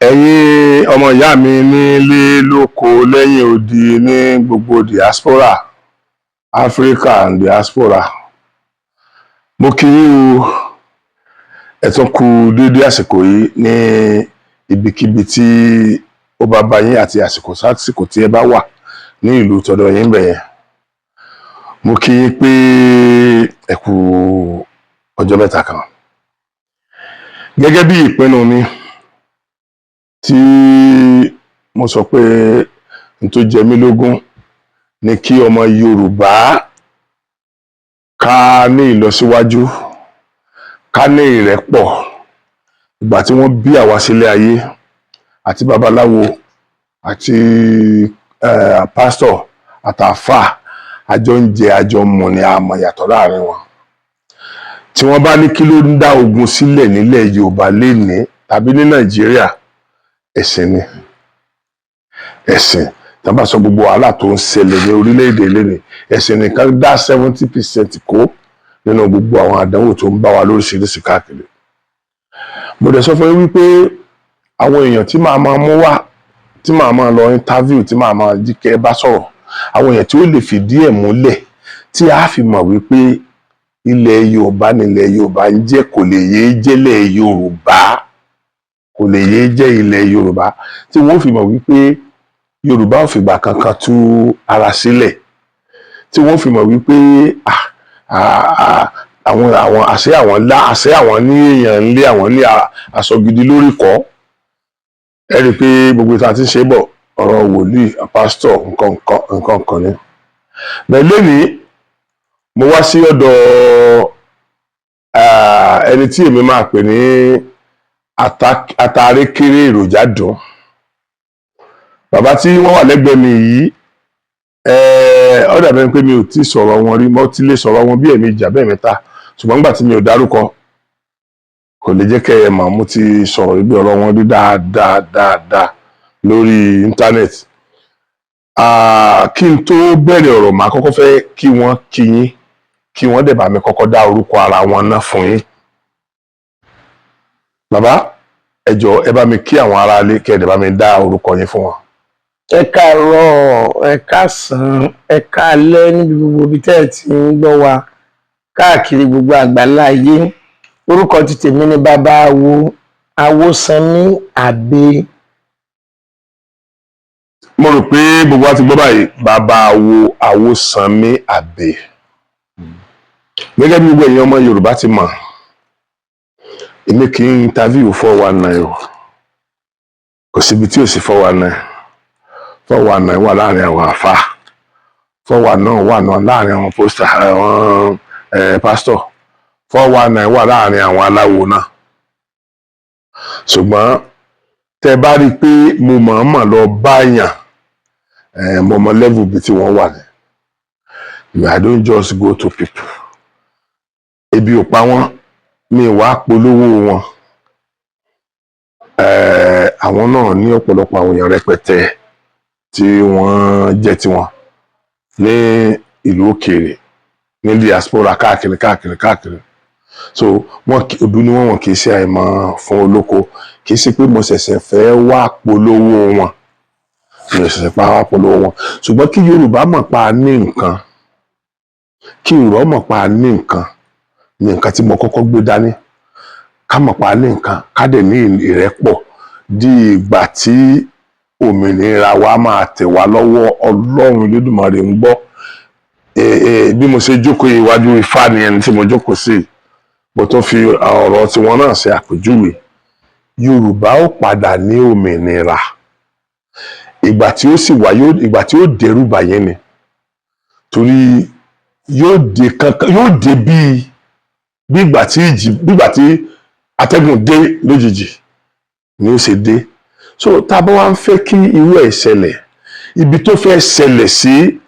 Ẹ̀yin ọmọ ìyá mi nílé lóko lẹ́yìn odi ní gbogbo diaspora, Africa and diaspora. Mo kí yín o, ẹ tún kú dédé àsìkò yìí ní ibikíbi tí ó bá bá yín àti àsìkò tí ẹ bá wà ní ìlú tọ̀dọ̀ yín bẹ̀yẹn. Mo kí yín pé ẹ kú ọjọ́ mẹ́ta kan. Gẹ́gẹ́ bí ìpinnu mi tí mo sọ pé n tó jẹ mí lógún ni kí ọmọ Yorùbá ká ní ìlọsíwájú, ká ní ìrẹ́pọ̀. Ìgbà tí wọ́n bí àwa sílé ayé àti babaláwo àti pásítọ̀ àtàfà àjọ ń jẹ àjọ mu ni a mọ̀ yàtọ̀ láàrin wọn. Tí wọ́n bá ní kí ló ń dá ogun sílẹ̀ nílẹ̀ Yorùbá lénìí tàbí ní Nàìjíríà, ẹ̀sìn ni. Ẹ̀sìn tí wọ́n bá sọ gbogbo wàhálà tó ń ṣẹlẹ̀ ní orílẹ̀-èdè lénìí, ẹ̀sìn nìkan dá 70% kó nínú gbogbo àwọn àdánwò tó ń bá wa lóríṣiríṣi káàkiri. Mo dẹ̀ sọ fún yín wípé àwọn èèyàn tí màá máa mú wá, tí màá máa lọ interview, tí màá máa jí kẹ́ bá sọ̀rọ̀, àwọn èèyàn tí ó lè fìdí ẹ̀ múlẹ̀ tí a fi mọ̀ wípé ilẹ̀ Yorùbá nílẹ̀ Yorùbá ń jẹ́, kò lè yé jẹ́lẹ̀ Yorùbá, kò lè yé jẹ́ ilẹ̀ Yorùbá, tí wọ́n fi mọ̀ wípé Yorùbá ò fìgbà kankan tú ara sílẹ̀, tí wọ́n fi mọ̀ wípé àṣẹ àwọn ní èèyàn ńlé, àwọn ní aṣọ gidi lórí kọ́. Ẹ rí i pé gbogbo ìta ti ń ṣe bọ̀, ọ̀rọ̀ wòlíì, pásítọ̀, nǹkan kan ni. Bẹ́ẹ̀ lónìí mo wá sí ọ̀dọ̀ ẹni tí èmi máa pè ní atarékéré èròjà dùn. Bàbá tí wọ́n wà lẹ́gbẹ̀ẹ́ mi yìí, ó dàbí pé mi ò tí sọ̀rọ̀ wọn rí, mo ti lè sọ̀rọ̀ wọn bí ẹ̀ẹ̀mejì àbí ẹ̀ẹ̀mẹ́ta, ṣùgbọ́n nígbà tí mi ò dárúkọ kò lè jẹ́ kẹ́ ẹ mọ̀, mo ti sọ̀rọ̀ ibi ọ̀rọ̀ wọn rí dáadáa lórí íńtánẹ́ẹ̀tì. Kí n tó bẹ̀rẹ̀ ọ̀rọ̀, màá kọ́kọ́ fẹ́ kí wọ́n kí yín, kí wọ́n dẹ̀ bá mi kọ́kọ́ dá orúkọ ara wọn náà fún yín. Bàbá, ẹ jọ̀ọ́ ẹ bá mi kí àwọn aráalé, kẹ́ ẹ dẹ̀ bá mi dá orúkọ yín fún wọn. Ẹ káàárọ̀, ẹ káàsán, ẹ káalẹ́ níbi gbogbo ibi tẹ́ ẹ ti ń gbọ́ wa káàkiri gbogbo àgbálá ayé. Orúkọ ti tèmi ni bàbá Awósanmí Àbè. Mo rò pé gbogbo wa ti gbọ́ báyìí, bàbá Awósanmí Àbè. Gẹ́gẹ́ bí gbogbo èèyàn ọmọ Yorùbá ti mọ̀, èmi kì í interview 419 o. Kò síbi tí ò sí 419. 419 wà láàrin àwọn àfà, 419 wà náà láàrin àwọn pásítọ̀, 419 wà láàrin àwọn aláwo náà. Ṣùgbọ́n tẹ bá rí i pé mo mọ̀ọ́mọ̀ lọ báyàn, mo mọ level bí tí wọ́n wà ní. I don't just go to people. Ebi ò pa wọ́n, mi wá polówó wọn. Àwọn náà ní ọ̀pọ̀lọpọ̀ àwọn èèyàn rẹpẹtẹ tí wọ́n jẹ́ tiwọn ní ìlú òkèèrè, ní diaspora káàkiri. So òdú ni wọ́n kì í ṣe àìmọ̀ fún olóko. Kì í ṣe pé mo ṣẹ̀ṣẹ̀ fẹ́ wá polówó wọn, mo ṣẹ̀ṣẹ̀ pa wá polówó wọn. Ṣùgbọ́n kí Yorùbá mọ̀ pa ní nǹkan, kí Yorùbá mọ̀ pa ní nǹkan, ní nǹkan tí mo kọ́kọ́ gbé dání. Ká mọ̀ pa ní nǹkan, ká dẹ̀ ní ìrẹ́pọ̀ di ìgbà tí òmìnira wa máa tẹ̀ wá lọ́wọ́. Ọlọ́run Olódùmarè ń gbọ́. Bí mo ṣe jókòó iwájú Ifá ni ẹni tí mo jókòó sí, mo tún fi ọ̀rọ̀ tiwọn náà ṣe àpèjúwe. Yorùbá ó padà ní òmìnira. Ìgbà tí ó sì wà, ìgbà tí ó dẹrù bàyẹn ni. Torí yóò dé bí ìgbà tí atẹ́gùn dé lójijì ni ó ṣe dé. So tá a bá wá ń fẹ́ kí irú ẹ̀ ṣẹlẹ̀, ibi tó fẹ́ ṣẹlẹ̀ sí,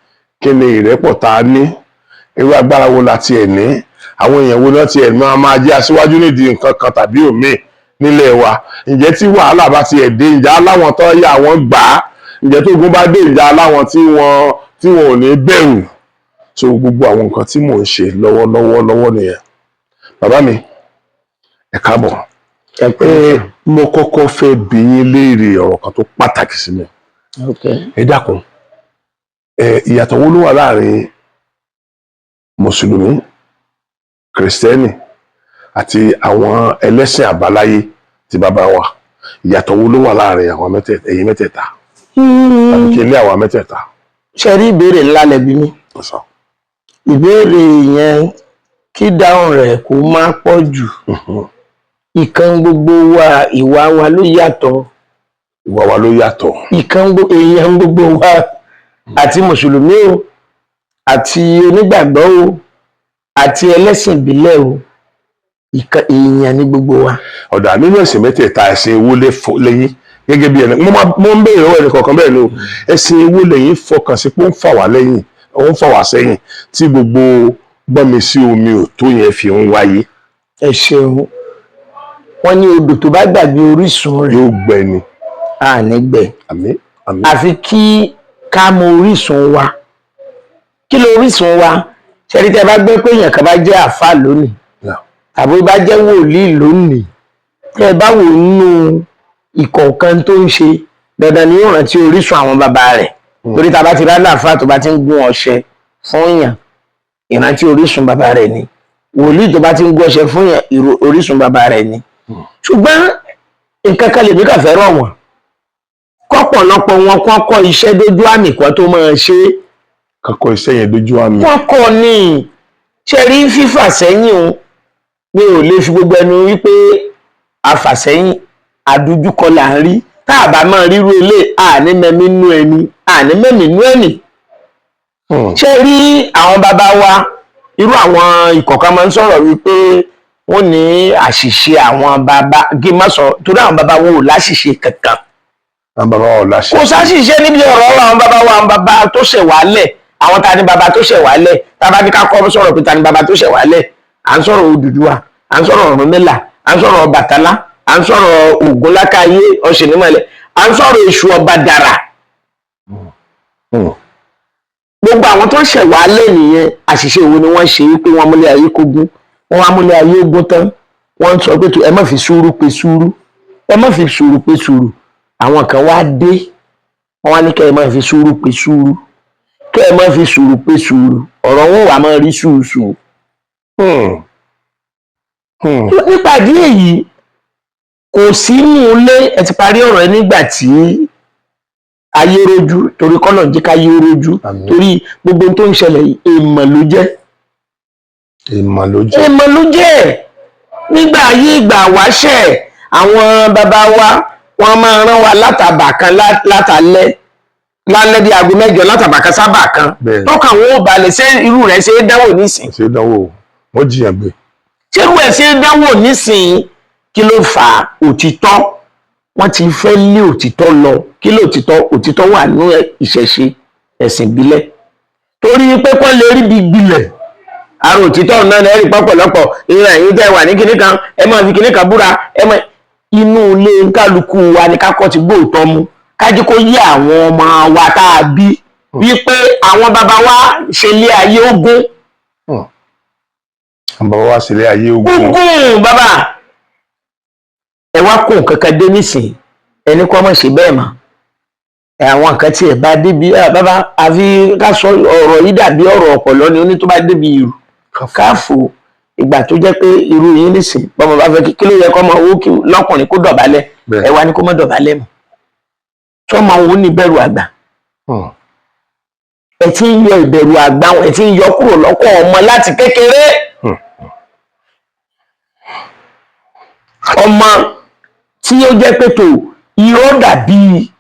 kí ni ìrẹ́pọ̀ tá a ní, irú agbára wo la tiẹ̀ ní, àwọn èèyàn wo náà tiẹ̀ máa jẹ́ aṣíwájú nídìí nǹkan kan tàbí òmíì nílẹ̀ wa. Ǹjẹ́ tí wàhálà bá tiẹ̀ dé, ǹjẹ́ aláwọn tó yà wọ́n gbà á, ǹjẹ́ tó ogun bá dé, ǹjẹ́ aláwọn tí wọn ò ní bẹ̀rù. So gbogbo àwọn nǹkan tí mò ń ṣe lọ́wọ́ nìyẹn. Bàbá mi, ẹ káàbọ̀ mo kọ́kọ́ fẹ́ bi yín léèrè ọ̀rọ̀ kan tó pàtàkì sí mi. Ẹ dákun, ìyàtọ̀ wo ló wà láàrin mùsùlùmí, kìrìsìtẹ́nì àti àwọn ẹlẹ́sìn àbáláyé tí bàbá wa? Ìyàtọ̀ wo ló wà láàrin àwọn mẹ́tẹ̀ẹ̀ta, ẹ̀yin mẹ́tẹ̀ẹ̀ta tàbí kí ní àwọn mẹ́tẹ̀ẹ̀ta? Ṣé rí ìbéèrè ńlá lẹ́bi mi? Ìbéèrè yẹn kí dáhùn rẹ̀ kó má pọ̀ jù. Ìkan gbogbo wa, ìwà wa ló yàtọ̀. Ìwà wa ló yàtọ̀. Èèyàn gbogbo wa, àti mùsùlùmí o, àti onígbàgbọ́ o, àti ẹlẹ́sìn ìbílẹ̀ o, èèyàn ní gbogbo wa. Ọ̀dà nínú ẹ̀sìn mẹ́tẹ̀ẹ̀ta, ẹ̀sìn èwo lẹ́yìn gẹ́gẹ́ bí ẹni mo ń béèrè ọwọ́ ẹni kọ̀ọ̀kan bẹ́ẹ̀ ni o, ẹ̀sìn èwo lẹ́yìn fọkàn sí pé ó ń fà wá lẹ́yìn, ó ń fà wá sẹ́yìn tí gbogbo gbọ́nmi sí omi ò tó yẹn fi ń wáyé? Ẹ ṣeun. Wọ́n ní odò tó bá gbàgbé orísun rẹ̀ yóò gbẹ ni. Àní gbẹ. Àmín. Àmín. Àfi kí ká mọ orísun wa. Kí ló orísun wa? Ṣẹ́rí tẹ́ bá gbé pé èèyàn kan bá jẹ́ àfáà lónìí tàbí bá jẹ́ wòlíì lónìí, tẹ́ bá wò nínú ìkọ̀ọ̀kan tó ń ṣe, dandan ni yóò rántí orísun àwọn bàbá rẹ̀. Torí tá bá ti rá láàfáà tó bá ti ń gún ọṣẹ fún èèyàn, ìrántí orísun bàbá rẹ̀ ni. Wòlíì tó bá ti ń gún ọṣẹ fún èèyàn, orísun bàbá rẹ̀ ni. Ṣùgbọ́n nǹkan kan lèmi kàn fẹ́ rọ̀ wọ́n, kọ́pọ̀lọpọ̀ wọn kọ́kọ́ iṣẹ́ dójú àmì kan tó máa ṣe. Kọ́kọ́ iṣẹ́ yẹn dójú àmì. Wọ́n kọ́ ni. Ṣe rí fífà sẹ́yìn o, mi ò lè fi gbogbo ẹnu wípé afàsẹ́yìn àdójúkọ là ń rí. Tá a bá máa ríru ilé àní mẹ́mí nú ẹni, àní mẹ́mí nú ẹni. Ṣe rí àwọn bàbá wa, irú àwọn ìkọ̀ọ̀kan máa ń sọ̀rọ̀ wípé wọ́n ní àṣìṣe àwọn bàbá, kí n má sọ, torí àwọn bàbá wo ò láṣìṣe kankan. Àwọn bàbá wa ò láṣìṣe. Kò sáṣìṣe níbi ọ̀rọ̀ àwọn bàbá wa, àwọn bàbá tó ṣẹ̀ wálẹ̀, àwọn ta ni bàbá tó ṣẹ̀ wálẹ̀, tá a bá ní ká kọ́ sọ̀rọ̀ pé ta ni bàbá tó ṣẹ̀ wálẹ̀, à ń sọ̀rọ̀ Odùduwà, à ń sọ̀rọ̀ Ọ̀rúnmìlà, à ń sọ̀rọ̀ Ọbàtálá, à ń sọ̀rọ̀ Ògún lákàyé Ọ̀ṣìnìmọ̀lẹ̀, à ń sọ̀rọ̀ Èṣù Ọbàdàrà. Gbogbo àwọn tó ṣẹ̀ wálẹ̀ nìyẹn. Àṣìṣe wo ni wọ́n ṣe wípé wọ́n múlẹ̀ ayé kógún, wọ́n wá múlẹ̀ ayé ogún tán, wọ́n sọ pé ẹ má fi sùúrù pe sùúrù, ẹ má fi sùúrù pe sùúrù. Àwọn kan wá dé, wọ́n wá ní kẹ́ ẹ má fi sùúrù pe sùúrù, kẹ́ ẹ má fi sùúrù pe sùúrù, ọ̀rọ̀ wọn wà máa rí sùúrù. Nípa ìdí èyí, kò sí mú ilé, ẹ ti parí ọ̀rọ̀ ẹ nígbà tí ayé rojú, torí kọ́nà jẹ́ ká ayé rojú, torí gbogbo tó ń ṣẹlẹ̀ èèmọ̀ ló jẹ́. Èèmọ̀ ló jẹ́. Èèmọ̀ ló jẹ́. Nígbà ayé ìgbà wáṣẹ̀, àwọn bàbá wa wọ́n máa rán wa látàbà kan látàlẹ́, lálẹ́ bí aago 9 látàbà kan sábà kan. Tọ́ka wọn ò balẹ̀, ṣé irú rẹ̀ ṣe é dánwò nísìn? Ṣé é dánwò? Wọ́n jiyàn gbé. Ṣé irú ẹ̀ ṣe é dánwò nísìn? Kí ló fà á? Òtítọ́. Wọ́n ti fẹ́ lé òtítọ́ lọ. Kí ló òtítọ́? Òtítọ́ wà nínú ìṣẹ̀ṣe ẹ̀sìn ìbílẹ̀. Torí pé kọ́ lè rí bí gbilẹ̀. Àrùn òtítọ́ náà lẹ́rìí pọ̀pọ̀lọpọ̀. Ìrìn àyín tẹ́ wà ní kinní kan, ẹ máa fi kinní kan búra, ẹ máa. Inú ilé kálukú wa ni kákọ́ ti gbóòtọ́ mu. Kájí kó yé àwọn ọmọ wa tá a bí wípé àwọn bàbá wa ṣe lé ayé ogún. Àwọn bàbá wa ṣe lé ayé ogún. Ogún bàbá. Ẹ wá kó nǹkan kan dé nísìnyí, ẹni kọ́ mọ̀ ṣe bẹ́ẹ̀ mọ́. Àwọn nǹkan tí ẹ bá débi, bàbá àfi ká sọ ọ̀rọ̀ yìí dàbí ọ̀rọ̀ ọ̀pọ̀lọ́ ni, oní tó bá débi irú káfò. Ìgbà tó jẹ́ pé irú yín nísìnyí, bọ́mọ bá fẹ́ kí ló yẹ kọ́ mọ owó kí lọ́kùnrin kó dọ̀bálẹ̀, ẹ wá ní kó mọ́ dọ̀bálẹ̀ mọ́. Sọ́mọ òun ní bẹ̀rù àgbà. Ẹ ti ń yọ ìbẹ̀rù àgbà, ẹ ti ń yọ kúrò lọ́kọ̀ ọmọ láti kékeré. Ọmọ tí ó jẹ́ pé tó irọ́ dàbí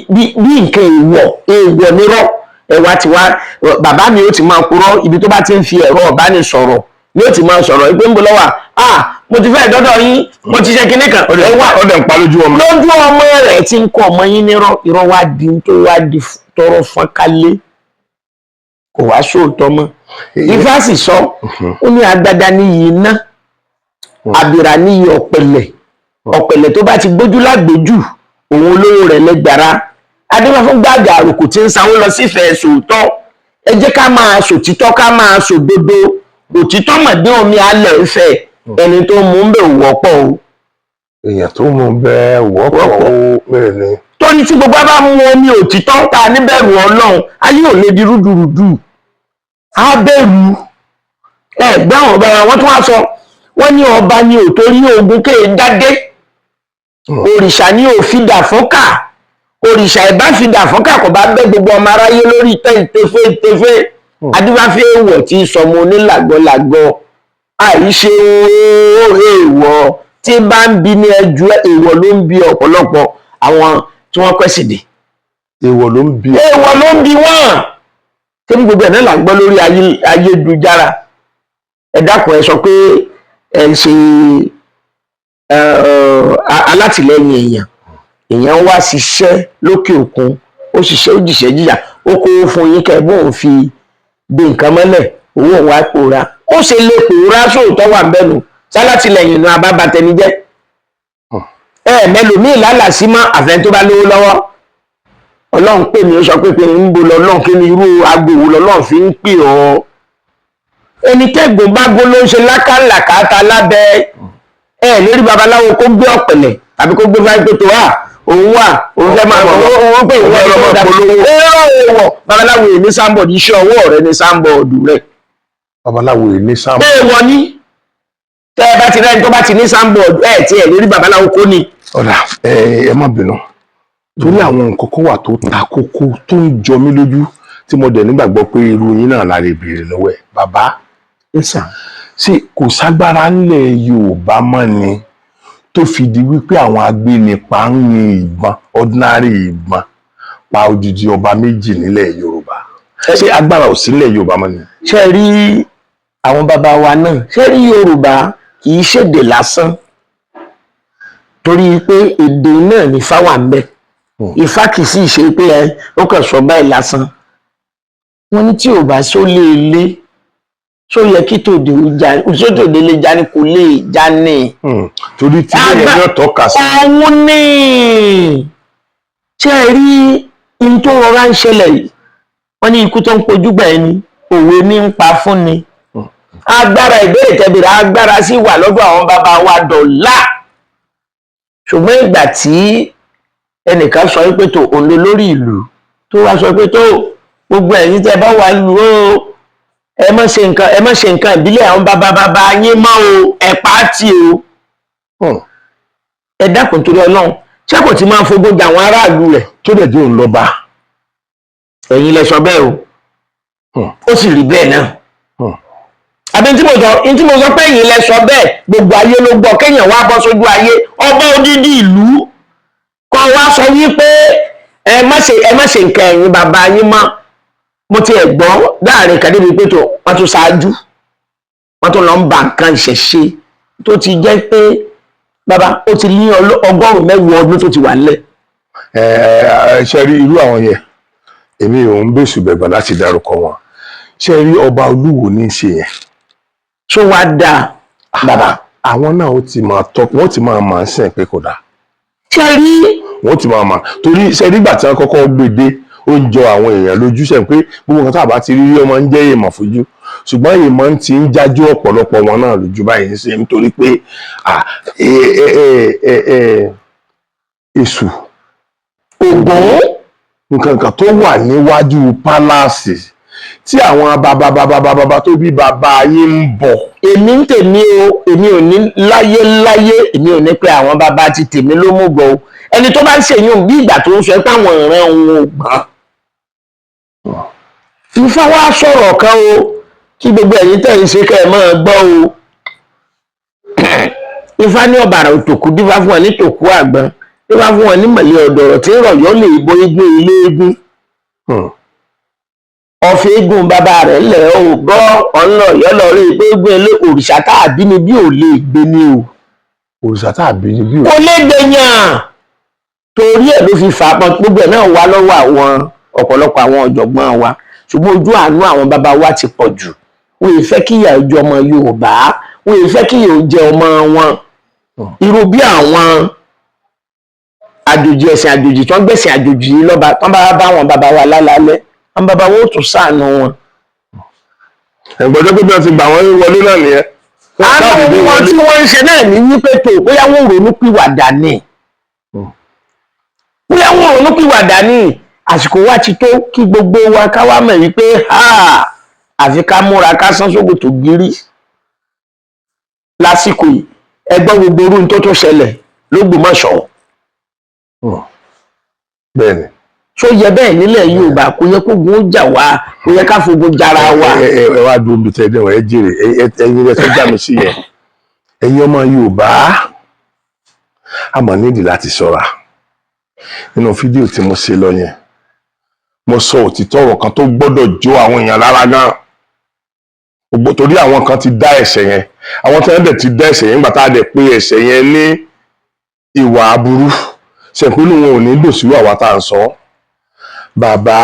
bí nǹkan èèwọ̀ nírọ́. Ẹ̀wà tí wá bàbá mi ó ti máa purọ́ ibi tó bá ti ń fi ẹ̀rọ ọ̀bánisọ̀rọ̀ ni ó ti máa sọ̀rọ̀ ìpé ń bọ̀ lọ́wọ́ mo ti fẹ́ dọ́dọ̀ yín, mo ti ṣe kinní kan. Ọdẹ ń pa lójú ọmọ. Lójú ọmọ rẹ̀ ti ń kọ́ ọmọ yín nírọ́, irọ́ wá di tó wá di tọrọ fọ́nkálé, kò wá sóòótọ́ mọ́. Ifá sì sọ, ó ní agbada níyì iná, àbìrà níyì ọ̀pẹ̀lẹ̀ tó bá ti gbójú lágbójú, òun olówó rẹ̀ lẹ́gbàrá. Adébá fún gbàgbà àròkò tí ń sanwó lọ sífẹ̀ẹ́ sòótọ́. Ẹ jẹ́ ká máa sòtítọ́, ká máa sòdodo. Òtítọ́ mọ̀dé omi alẹ̀ ìfẹ́. ẹni tó mú ń bẹ̀ wọ́pọ̀ o. èèyàn tó mú bẹ́ẹ̀ wọ́pọ̀ ó bẹ́ẹ̀ ni. torí tí gbogbo bá mú omi òtítọ́ ta níbẹ̀rù Ọlọ́run ayé ò lè di rúdurùdu á bẹ̀rù ẹ̀gbọ́n àwọn ọba wọn tún wá sọ wọ́n ní ọba ni ò torí ogun kéè dádé òrìṣà ni ò fi dà fọ́kà òrìṣà ìbá fi dà fọ́kà kò bá bẹ́ gbogbo ọmọ aráyé lórí tẹ́fẹ́ adúbáfẹ́ èèwọ̀ tí sọmọ onílàgbọ́làgbọ́ àìṣe èèwọ̀ tí bá ń bi ní ẹjú èèwọ̀ ló ń bi ọ̀pọ̀lọpọ̀ àwọn tí wọ́n kwẹ́sìdì. èèwọ̀ ló ń bi wọ́n tí gbogbo ẹ̀ náà là ń gbọ́ lórí ayélujára ẹ dákun ẹ sọ pé ẹ ń ṣe alátìlẹyìn èèyàn wá ṣiṣẹ́ lókè òkun ó ṣiṣẹ́ ó jìṣẹ́ jìyà ó kó fún yín kẹ́ bóun fi gbé nǹkan mọ́lẹ̀ owó òun á pòórá ó ṣe lè pòórá sóòótọ́ wà bẹ́nu sálátìlẹyìn nu abábatẹnijẹ́ mẹlòmíì lálàsí mọ́ àfẹn tó bá lówó lọ́wọ́ Ọlọ́run pè mí ó sọ pé ń bo lọ́lọ́run kí ni irú agbòwò lọ́lọ́run fi ń pè ọ́ ẹni tẹ́gbọ̀n bá gbó ló ń ṣe lákàlàkàtà lábẹ́ lórí babaláwo kó gbé ọ̀pẹ̀lẹ̀ tàbí kó gbé fáìpétò òun wà òun fẹ́ máa bọ̀ wọ́n pè wọ́n lọ́mọ polówó babaláwo yìí ní sáńbọ̀dù iṣẹ́ ọwọ́ rẹ ní sáńbọ̀dù rẹ. babaláwo yìí ní sáńbọ̀dù. wọ́n ní tẹ́ ẹ bá ti rẹ́ni tó bá ti ní sáńbọ̀dù lórí babaláwo kó ni. ọ̀dà ẹ má bínú torí àwọn nǹkan kan wà tó ta kókó tó ń jọ mí lójú tí mo dẹ̀ nígbàgbọ́ pé irú yín náà la lè béèrè lọ́wọ́ ẹ̀ bàbá ṣé kò ságbára ńlẹ̀ Yorùbá mọ́ ni tó fi di wípé àwọn agbénipa ń yin ìbọn ordinary ìbọn pa odidi ọba méjì nílẹ̀ Yorùbá ṣé agbára ò sí nílẹ̀ Yorùbá mọ́ ni. ṣé rí àwọn bàbá wa náà ṣé rí Yorùbá kì í ṣèdè lásán torí pé èdè náà ní fáwà ń bẹ Ifá kì í sì ṣe pé ó kàn sọ báyìí lásán wọ́n ní tí ò bá sólé ilé tó yẹ kí tòde lè já ní kò lè já ní. torí tí ilé ẹjọ́ tọ́ka sí. òun ní ṣé ẹ rí ohun tó rọra ń ṣẹlẹ̀ yìí wọ́n ní ikú tó ń pojú gbà ẹni òwe ní ń pa fún ni. agbára ìbéèrè tẹ̀bìrì agbára sì wà lọ́dọ̀ àwọn bàbá wa dọ̀là ṣùgbọ́n ìgbà tí ẹnìkan sọ pé tó òun ló lórí ìlú tó wá sọ pé tó gbogbo ẹ̀yin tẹ́ bá wà lù ó ẹ má ṣe nǹkan ìbílẹ̀ àwọn bàbá yín mọ́ o ẹ pàtì o ẹ dákun torí Ọlọ́run ṣé kò tí máa fogún jà àwọn aráàlú rẹ̀ tó dẹ̀ dé òun lọ́ba ẹ̀yin lẹ sọ bẹ́ẹ̀ o ó sì rí bẹ́ẹ̀ náà àbí tí mo sọ pé ẹ̀yin lẹ sọ bẹ́ẹ̀ gbogbo ayé ló gbọ́ kéèyàn wá bọ́ sójú ayé ọba odidi ìlú kọ́ wá sọ wípé ẹ má ṣe nǹkan ẹ̀yin bàbá yín mọ́ mo ti ẹ̀ gbọ́ láàrin kan débi pé wọ́n tún ṣáájú wọ́n tún lọ ń ba nǹkan ìṣẹ̀ṣe tó ti jẹ́ pé bàbá ó ti ní 100 ọdún tó ti wà nílẹ̀. ṣe rí irú àwọn yẹn èmi ò ń bèṣù bẹ̀bà láti dárúkọ wọn ṣe rí ọba Olúwo ní í ṣe yẹn. tó wá dáa bàbá. àwọn náà wọ́n ti máa máa ń sìn pé kò dáa. ṣe rí. wọ́n ti máa máa torí ṣe nígbà tí wọ́n kọ́kọ́ gbé dé ó ń jọ àwọn èèyàn lójú sẹ́yìn pé gbogbo nǹkan tá a bá ti rí ọmọ ń jẹ́ èèmọ̀ fojú ṣùgbọ́n èèmọ̀ ti ń jájú ọ̀pọ̀lọpọ̀ wọn náà lójú báyìí ń ṣe nítorí pé èṣù Ògún nǹkan kan tó wà níwájú pálásì tí àwọn bàbá tó bí bàbá yín ń bọ̀. èmi ń tèmi o èmi ò ní láyé èmi ò ní pé àwọn bàbá ti tèmi ló mú bọ̀ o ẹni tó bá ń ṣèyún bí ìgbà tó ń sọ pé àwọn ìran òun ò gbọ́n. Ifá wá sọ̀rọ̀ kan o kí gbogbo ẹ̀yin tẹ̀ ń ṣe kẹ́ ẹ̀ máa gbọ́ o. Ifá ní ọ̀bàrà òtòkú dífá fún wọn ní tòkú àgbọn dífá fún wọn ní mọ̀lẹ́ ọ̀dọ̀rọ̀ tí ń rọ̀yọ́ lè bo eégún ilé eégún. ọ̀fẹ́ eégún bàbá rẹ̀ lẹ̀ ọ́ gbọ́ ọ̀nà ọ̀yọ́ rí i pé eégún ilé òrìṣà tá a bí ni bí ò lè gbé ni o. òrìṣà tá a bí ni bí ò. kò lè gbé yàn torí ẹ̀ ló fi fà á pọn gbogbo ẹ̀ náà wá lọ́wọ́ àwọn ọ̀pọ̀lọpọ̀ àwọn ọ̀jọ̀gbọ́n wa ṣùgbọ́n ojú àánú àwọn bàbá wa ti pọ̀ jù wọn ì fẹ́ kíyà jẹ ọmọ Yorùbá wọn ì fẹ́ kíyà jẹ ọmọ wọn irú bí àwọn àjòjì ẹ̀sìn àjòjì tó ń gbẹ̀sìn àjòjì yìí lọ́ba tó ń bá wọn bàbá wa lálálẹ́ àwọn bàbá wa ó tún ṣàánú wọn. ẹ̀gbọ́n tó pé bí wọ́n ti gbà wọ́n wọlé náà nìyẹn àwọn wọn tí wọ́n ń ṣe náà ní wípé tó bóyá wọ́n ronú pìwàdà ni bóyá wọ́n ronú pìwàdà ni àsìkò wa ti tó kí gbogbo wa ká wá mọ̀ wípé àfi ká múra ká sán ṣòkòtò gírí lásìkò yìí ẹgbọ́n gbogbo orú tó ṣẹlẹ̀ l'Ógbómọ̀ṣọ́. Bẹ́ẹ̀ni. Ṣó yẹ bẹ́ẹ̀ nílẹ̀ Yorùbá kò yẹ kó gun ó jà wá kò yẹ ká fogun jara wa. ẹ wá dúró bí tẹ ẹ jèrè ẹ̀yin rẹ tó já mi sí yẹn ẹ̀yin ọmọ Yorùbá a mọ̀ nídìí láti ṣọ́ra nínú fídíò tí mo ṣe lọ yẹn mo sọ òtítọ́ ọ̀rọ̀ kan tó gbọ́dọ̀ jó àwọn èèyàn lára náà torí àwọn kan ti dá ẹ̀ṣẹ̀ yẹn àwọn tí wọ́n dẹ̀ ti dá ẹ̀ṣẹ̀ yẹn nígbà tá a dẹ̀ pé ẹ̀ṣẹ̀ yẹn ní ìwà aburú ṣẹ̀pínú wọn ò ní lò sí àwa tá à ń sọ bàbá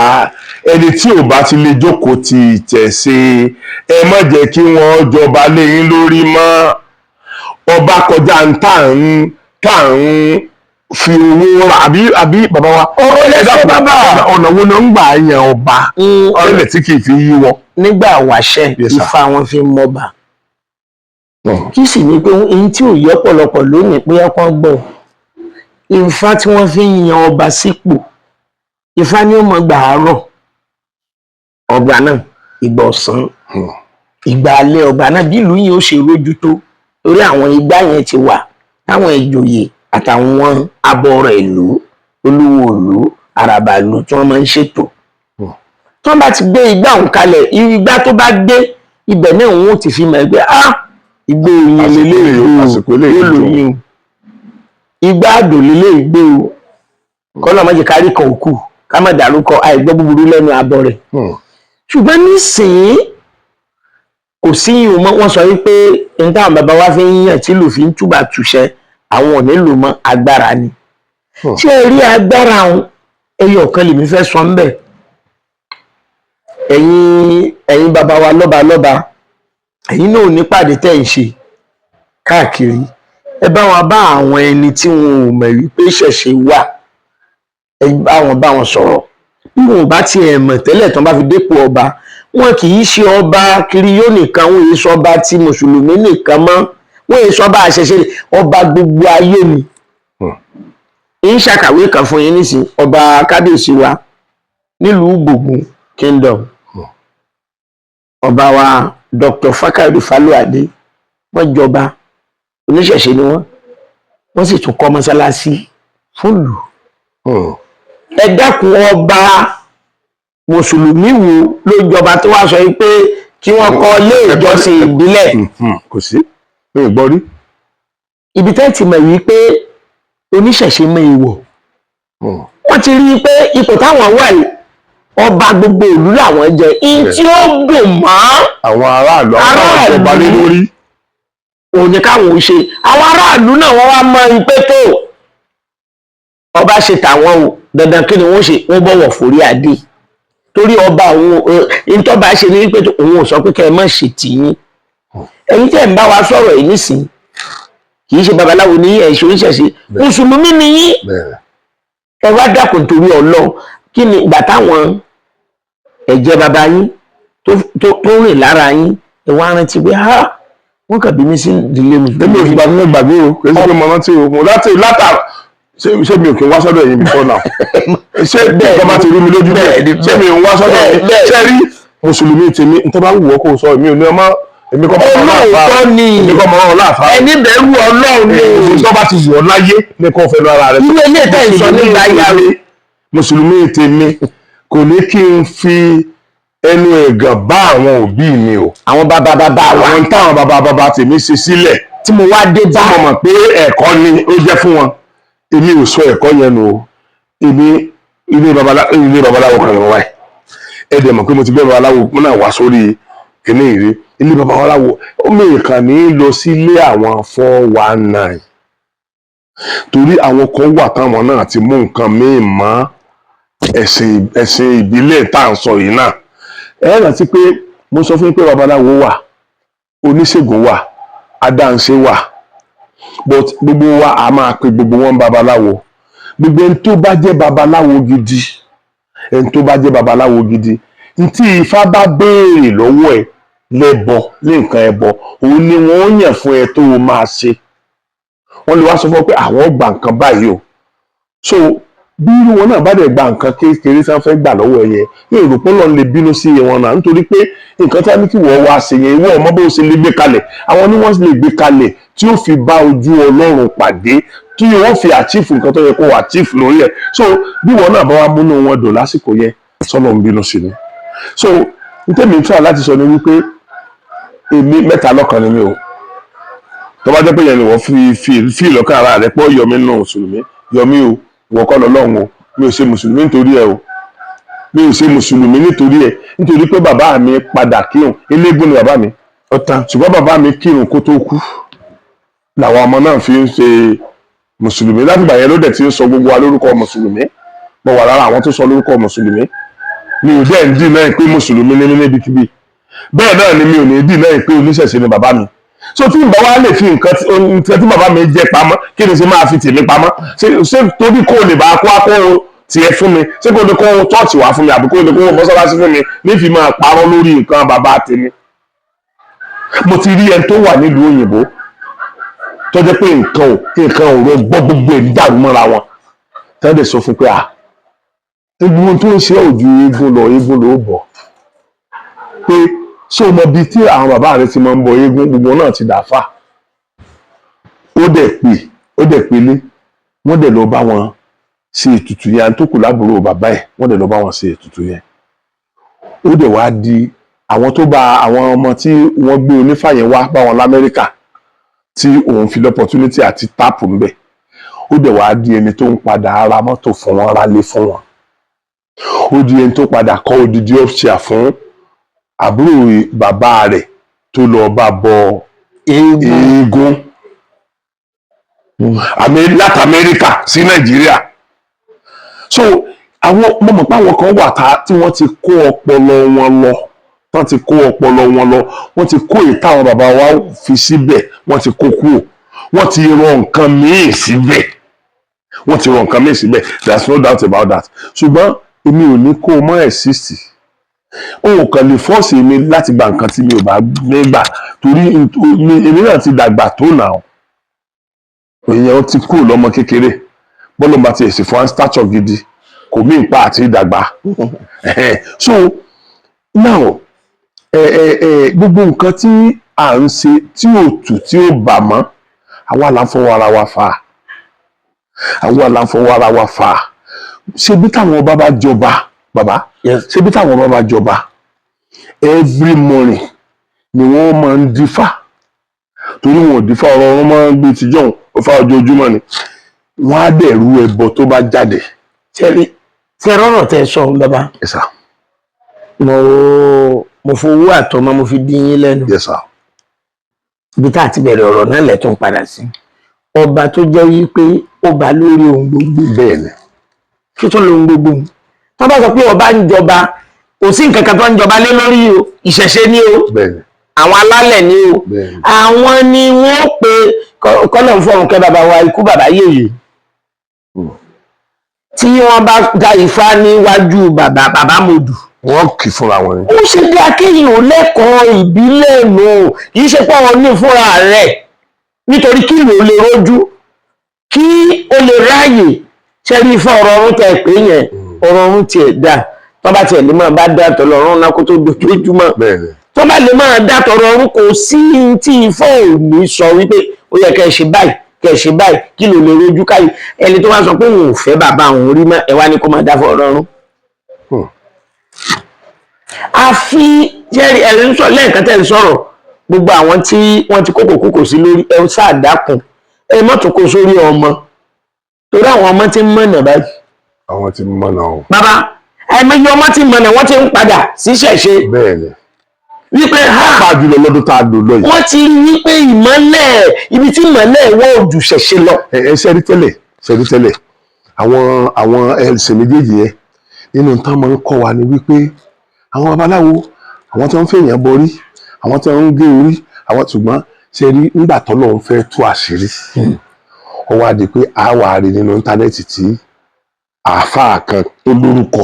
ẹni tí ò bá ti lè jókòó ti ìtẹ̀sí ẹ má jẹ́ kí wọ́n jọba lé yín lórí mọ́ ọba kọjá tá à ń fi owó rà àbí bàbá wa ọ̀rọ̀ lẹ́sẹ̀ bàbá ọ̀nà wo ni ó ń gbà yan ọba ọ̀rẹ́lẹ̀ tí kì í fi yí wọn. nígbà wáṣẹ Ifá wọn fi ń mọba kí sì ni pé èyí tí ò yẹ pọ̀lọpọ̀ lónìí pé ọkàn gbọ́ Ifá tí wọ́n fi ń yan ọba sípò Ifá ni ó mọ gbà àárọ̀ ọba náà ìgbà ọ̀sán ìgbà alẹ́ ọba náà bí ìlú yìí ó ṣe rójú tó torí àwọn igbá yẹn ti wà táwọn ìjòyè àtàwọn abọrọ̀ ìlú olúwo ìlú àràbà ìlú tí wọ́n máa ń ṣètò tí wọ́n bá ti gbé igbá òun kalẹ̀ igbá tó bá gbé ibẹ̀ náà wọn ò ti fi mọ̀ ẹgbẹ́ igbó oyin lélẹ̀ yóò lóyún igbá àdò lélẹ̀ ìgbé o kọ́nà má jẹ́ kárí kan òkú ká má dárúkọ àìgbọ́ búburú lẹ́nu abọ́ rẹ̀ ṣùgbọ́n nísìnyí kò sí ìhùn mọ́ wọ́n sọ wípé ní táwọn bàbá wa fi ń yàn tí lù fi ń túbà túṣẹ́ àwọn ò nílò mọ́ agbára ni tí ẹ rí agbára àwọn ẹyọ kan lèmi fẹ́ sọ ń bẹ̀ ẹ̀yin bàbá wa lọ́ba ẹ̀yin náà nípàdé tẹ́ ń ṣe káàkiri ẹ bá wọn bá àwọn ẹni tí wọn ò mọ̀ wípé ṣẹ̀ṣẹ̀ wà ẹ bá wọn sọ̀rọ̀ bí wọn ò bá tiẹ̀ mọ̀ tẹ́lẹ̀ tán bá fi dépò ọba wọn kì í ṣe ọba kiriyó nìkan wọn yìí sọ ọba ti mùsùlùmí nìkan mọ́ wọn yìí sọ ọba àṣẹṣe ọba gbogbo ayé ni ń ṣàkàwé kan fún yín nísìn ọba kábíyèsí wa nílùú Ìgbògùn kingdom ọba wa Dr. Fakari Faluade wọ́n jọba oníṣẹ̀ṣe ni wọ́n sì tún kọ́ mọ́sálásí fún ìlú ẹ dákun ọba mùsùlùmí wo ló jọba tó wá sọ pé kí wọ́n kọ́ ilé ìjọsìn ìbílẹ̀ kò sí mi ò gbọ́ rí ibi tẹ́ ti mọ̀ wípé oníṣẹ̀ṣe mọ ìwọ̀ wọ́n ti rí i pé ipò táwọn wà yìí ọba gbogbo ìlú làwọn jẹ in tí ó dùn mọ́ àwọn aráàlú àwọn ìjọba lé lórí òní káwọn ò ṣe àwọn aráàlú náà wọ́n wá mọ ipé tó ọba ṣe tàwọn o dandan kí ni wọ́n ṣe wọ́n bọ̀wọ̀ forí adé torí ọba òun ìtọ́ba ṣe ní pé òun ò sọ pé kẹ́ ẹ má ṣe tìyín ẹ̀yin tẹ́ ń bá wa sọ̀rọ̀ yìí nísìnyí kì í ṣe babaláwo ní ẹ̀ṣọ́ oníṣẹ̀ṣe mùsùlùmí ni yín ẹ wá dákun torí Ọlọ́run kí ni ìgbà táwọn ẹ̀jẹ̀ bàbá yín tó rìn lára yín ẹ wá rántí pé wọ́n kàn bí mi sí ìdílé mùsùlùmí. èmi ò fi gbàgbé gbàgbé o kì í ṣe pé mo rántí o mo látà ṣé mi ò kí n wá sọ́dọ̀ yín before now ṣé nǹkan bá ti rí mi lójú bẹ́ẹ̀ ṣé mi ò ń wá sọ́dọ̀ yín ṣé rí mùsùlùmí tèmi nítorí bá wù ọ́ kó o sọ èmi ò ní ọmọ èmi kọ́ mọ́ ọ́ láàfà ẹni bẹ̀rù Ọlọ́run ni èmi tó bá ti wù ọ́ láyé ní kò fẹ́ lọ ara rẹ̀ ilé ilé ìtẹ́ ìsọ nígbà yàrá mùsùlùmí tèmi kò ní kí n fi ẹnu ẹ̀gàn bá àwọn òbí mi o àwọn bàbá wa àwọn táwọn bàbá tèmi ṣe sílẹ̀ tí mo wá dé bá mo mọ̀ pé ẹ̀kọ́ ni ó jẹ́ fún wọn èmi ò sọ ẹ̀kọ́ yẹn nù o èmi ilé babaláwo kan lọ́wọ́ ẹ̀ ẹ̀ dẹ̀ mọ̀ pé mo ti gbé babaláwo náà wá sórí kìnní ìrí ilé babaláwo ó mìíràn ní lọ sí ilé àwọn 419 torí àwọn kan wà táwọn náà ti mú nǹkan míì mọ́ ẹ̀sìn ìbílẹ̀ tá à ń sọ yìí náà ẹ rántí pé mo sọ fún pé babaláwo wà oníṣègùn wà adáǹṣe wà but gbogbo wa a máa pe gbogbo wọn babaláwo gbogbo ẹni tó bá jẹ́ babaláwo gidi ntí Ifá bá béèrè lọ́wọ́ ẹ̀ lẹ́bọ ní nǹkan ẹbọ òun ni wọ́n yàn fún ẹ tó o máa ṣe wọ́n lè wá sọ fún ọ pé àwọn gba nǹkan báyìí o so bí irú wọn náà bá dẹ̀ gba nǹkan kékeré tí wọ́n fẹ́ gbà lọ́wọ́ ẹ yẹn yóò rò pé Ọlọ́run lè bínú sí wọn náà nítorí pé nǹkan tí wọ́n ní kí wọ́n wá ṣe yẹn ìwọ ọmọ bó ṣe lè gbé kalẹ̀ àwọn ni wọ́n lè gbé kalẹ̀ tí ó fi bá ojú Ọlọ́run pàdé tí wọ́n fi achieve nǹkan tó yẹ kó achieve lórí ẹ̀ so bí wọn náà bá wá múnú wọn dùn lásìkò yẹn sọ́nà ń bínú sí ni so n tẹ́mi try láti sọ ni wípé èmi mẹ́ta lọ́kan ni mi o tó bá jẹ́ pé yẹn ni wọ́n fi ìlọ́kàn ara rẹ̀ pọ̀ yọmí nínú mùsùlùmí yọmí o wọ́n kọ́ lọ́lọ́run o mi ò ṣe mùsùlùmí nítorí ẹ o mi ò ṣe mùsùlùmí nítorí ẹ nítorí pé bàbá mi padà kírun eléégún ni bàbá mi ṣùgbọ́n bàbá mi kírun kó tó kú làwọn ọmọ náà fi ń ṣe mùsùlùmí láti ìgbà yẹn ló dẹ̀ ti ń sọ gbogbo wa lórúkọ mùsùlùmí mo wà lára àwọn tó sọ lórúkọ mùsùlùmí mi ò dẹ̀ ń dì náà pé mùsùlùmí ní níbikíbi bẹ́ẹ̀ náà ni mi ò ní dì náà pé oníṣẹ̀ṣe ni bàbá mi so tí ìbá wa lè fi nǹkan tí bàbá mi jẹ pamọ́ kí ni ṣe máa fi tèmi pamọ́ ṣé torí kò lè bá kó akó tiẹ̀ fún mi ṣé kò lè kó tọ́ọ̀tì wá fún mi àbí kò lè kó mọ́sálásí fún mi nífi máa parọ́ lórí nǹkan bàbá tèmi mo ti rí ẹni tó wà nílùú òyìnbó tó jẹ́ pé nǹkan ò rọ gbọ́ gbogbo ẹ̀ dàrú mọ́ra wọn tẹ́lẹ̀ sọ fún pé egun tó ń ṣe òjú eégún ló bọ̀ pé ṣé o mọ bíi tí àwọn bàbá rẹ ti máa ń bọ eégún gbogbo náà ti dàáfà ó dẹ̀ pélé wọ́n dẹ̀ lọ bá wọn ṣe ètùtù yẹn tó kù lábúrò bàbá ẹ̀ wọ́n dẹ̀ lọ bá wọn ṣe ètùtù yẹn ó dẹ̀ wá di àwọn tó bá àwọn ọmọ tí wọ́n gbé onífà yẹn wá bá wọn l'Amẹ́ríkà tí òun fi l'opportunity àti táàpù ń bẹ̀ ó dẹ̀ wá di ẹni tó ń padà ra mọ́tò fún wọn rálé fún wọn ó di ẹni tó padà kọ́ odidi ọ́fíà fún àbúrò bàbá rẹ̀ tó lọ bá bọ eégún láti Amẹ́ríkà sí Nàìjíríà so àwọn mọ̀mọ́ pé àwọn kan wà tí wọ́n ti kó ọpọlọ wọn lọ wọ́n ti kó ìtàwọn bàbá wa fi síbẹ̀ wọ́n ti kó kúrò wọ́n ti rọ nǹkan míì síbẹ̀ there's no doubt about that ṣùgbọ́n èmi ò ní kó o mọ́ exist o kàn lè fọ́ọ̀sì mi láti gba nǹkan tí mi ò bá gbà torí èmi náà ti dàgbà tó nà ọ́ èèyàn ti kúrò lọ́mọ kékeré bọ́lá bá ti èsì fún stature gidi kò mí ìpa àti ìdàgbà so now gbogbo nǹkan tí à ń ṣe tí ò tù tí ò bà mọ́ àwa là ń fọwọ́ ara wa fà ṣebí táwọn ọba bá jọba bàbá ṣebí táwọn ọba bá jọba every morning ni wọ́n máa ń dífá torí wọn ò dífá ọ̀rọ̀ wọn máa ń gbé tìjọ́ ọ̀fà ojoojúmọ́ ni wọ́n á dẹ̀ rú ẹbọ tó bá jáde. ṣe rọrọ tẹ sọ bàbá mo fowó àtọmọ mo fi dín yín lẹ́nu ibi tá a ti bẹ̀rẹ̀ ọ̀rọ̀ náà lẹ́tún padà sí ọba tó jẹ́ wípé ó bá lórí ohun gbogbo bẹ́ẹ̀ ni kí tó lóhun gbogbo tó bá sọ pé ọba ń jọba kò sí nǹkan kan tó ń jọba lé lórí o ìṣẹ̀ṣe ni o àwọn alálẹ̀ ni o àwọn ni wọ́n pe kọ́nà ń fọ̀rùn kẹ́ bàbá wa ikú bàbá yèyè tí wọ́n bá da Ifá níwájú bàbá Modù wọ́n kì í fúnra wọn ni. ó ṣe bí akéyìn ò lẹ́kọ̀ọ́ ìbílẹ̀ nù kì í ṣe pé wọn ní fúnra rẹ̀ nítorí kí ló lè rojú kí ó lè ráàyè ṣe rí Ifá ọ̀rọ̀ ọ̀run tẹ̀ pé yẹn ọ̀rọ̀ ọ̀run tiẹ̀ dà tó bá tiẹ̀ lè máa bá dá tọ̀lọ̀ ọ̀run náà kó tó dojoojúmọ́ tó bá lè máa dá tọ̀rọ̀ ọ̀run kò sí tí Ifá ò ní sọ wípé ó yẹ kẹ́ ẹ ṣe báyìí kí ló lè rojú káyì ẹni tó wá sọ pé òun ò fẹ́ bàbá òun rí mọ́ ẹ wá ní kó máa dá fọ́ ọ̀rọ̀ ọ̀run. àfi jẹ́rìí ẹ̀rí ń sọ lẹ́ẹ̀kan tẹ́ ń sọ̀rọ̀ gbogbo àwọn tí wọ́n ti kókò kókò sí lórí ẹ ṣáàdákun ẹ mọ́tò kó sórí ọmọ torí àwọn ọmọ ti ń mọ̀nà báyìí. àwọn ti ń mọ̀nà o. bàbá àìmọye ọmọ ti ń mọ̀nà wọ́n ti ń padà sí ṣẹ̀ṣe. bẹ́ẹ̀ni. wípé pàápàá jùlọ lọ́dún tá a lò lọ yìí. wọ́n ti rí pé ìmọ̀lẹ̀ ibi tí ìmọ̀lẹ̀ wọ́n ò jù ṣẹ̀ṣe lọ. ẹ ṣẹ́rí tẹ́lẹ̀ àwọn ẹ̀sìn méjèèjì yẹn nínú tán máa ń kọ́ wa ni wípé àwọn babaláwo àwọn tí wọ́n ń fèèyàn borí àwọn tí wọ́n ń gé orí àwọn ṣùgbọ́n ṣe rí nígbà tọ́lọ́run fẹ́ tú àṣírí ó wá di pé a wà rí nínú íńtánẹ́ẹ̀tì tí àáfàá kan tó lórúkọ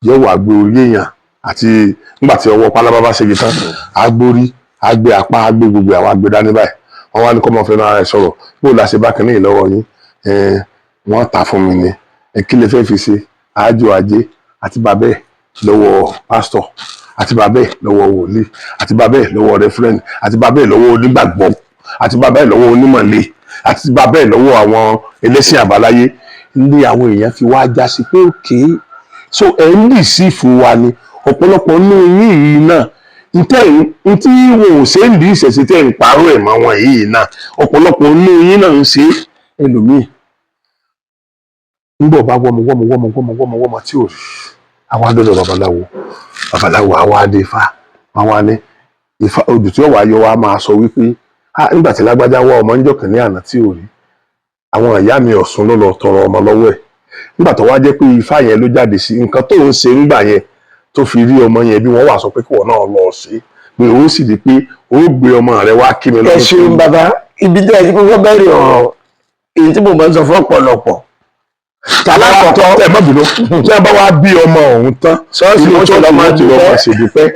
yóò wá gbé orí èèyàn àti nígbà tí ọwọ́ pálábá bá ṣe tán agbórí agbé apá agbé gbogbo àwọn agbé dání báyìí wọ́n wá ní kọ́mọ fẹ́ náà rẹ̀ sọ̀rọ̀ bó la ṣe bá kínní lọ́wọ́ yín wọ́n tà fún mi ni kí lè fẹ́ fi ṣe àájò ajé àti bàbá ẹ̀ lọ́wọ́ pásítọ̀ àti bàbá ẹ̀ lọ́wọ́ wòlíì àti bàbá ẹ̀ lọ́wọ́ rẹ́fúrẹ́ǹdì àti bàbá ẹ̀ lọ́wọ́ onígbàgbọ́ àti bàbá ẹ̀ lọ́wọ́ onímọ̀lẹ́ àti bàbá ẹ̀ lọ́wọ́ àwọn ẹlẹ́sìn àbáláyé ní àwọn èèyàn fi wá já sí pé òkè so ẹ̀ ń lì sí fún wa ni ọ̀pọ̀lọpọ̀ nínú yín yìí náà ntí wọn ò ṣe ń di ìṣẹ̀ṣẹ̀ tẹ̀ ń parọ́ ẹ̀ mọ́ wọn yìí náà ọ̀pọ̀lọpọ̀ nínú yín náà ń ṣe ẹlòmíì ń bọ̀ bá wọ́mọ tí ò rí àwọn adọ́dọ̀ babaláwo àwọn adé ifá àwọn ní ifá odù tí ó wà yọ wa máa sọ wípé nígbà tí lágbájá wá ọmọ ń jọkàn ní àná tí ò rí àwọn ìyá mi Ọ̀ṣun ló lọ tọrọ ọmọ lọ́wọ́ ẹ̀ nígbà tó wá jẹ́ pé ifá yẹn ló jáde sí nǹkan tó ń ṣe nígbà yẹn tó fi rí ọmọ yẹn bí wọ́n wà sọ pé kí wọ́n náà lọ sí pé ó sì di pé ó gbé ọmọ rẹ̀ wá kí mi lọ́dún. ẹ ṣeun bàbá ibi tí ẹ ti kọ́kọ́ bẹ̀rẹ̀ ọ̀rọ̀ èyí tí mo máa ń sọ fún ọ̀pọ̀lọpọ̀ tàlákọ̀tọ̀ ẹ má bínú tí wọ́n bá wá bí ọmọ ọ̀hún tán ṣọ́ọ̀ṣì wọ́n ti lọ́ọ́ máa ṣèdúpẹ́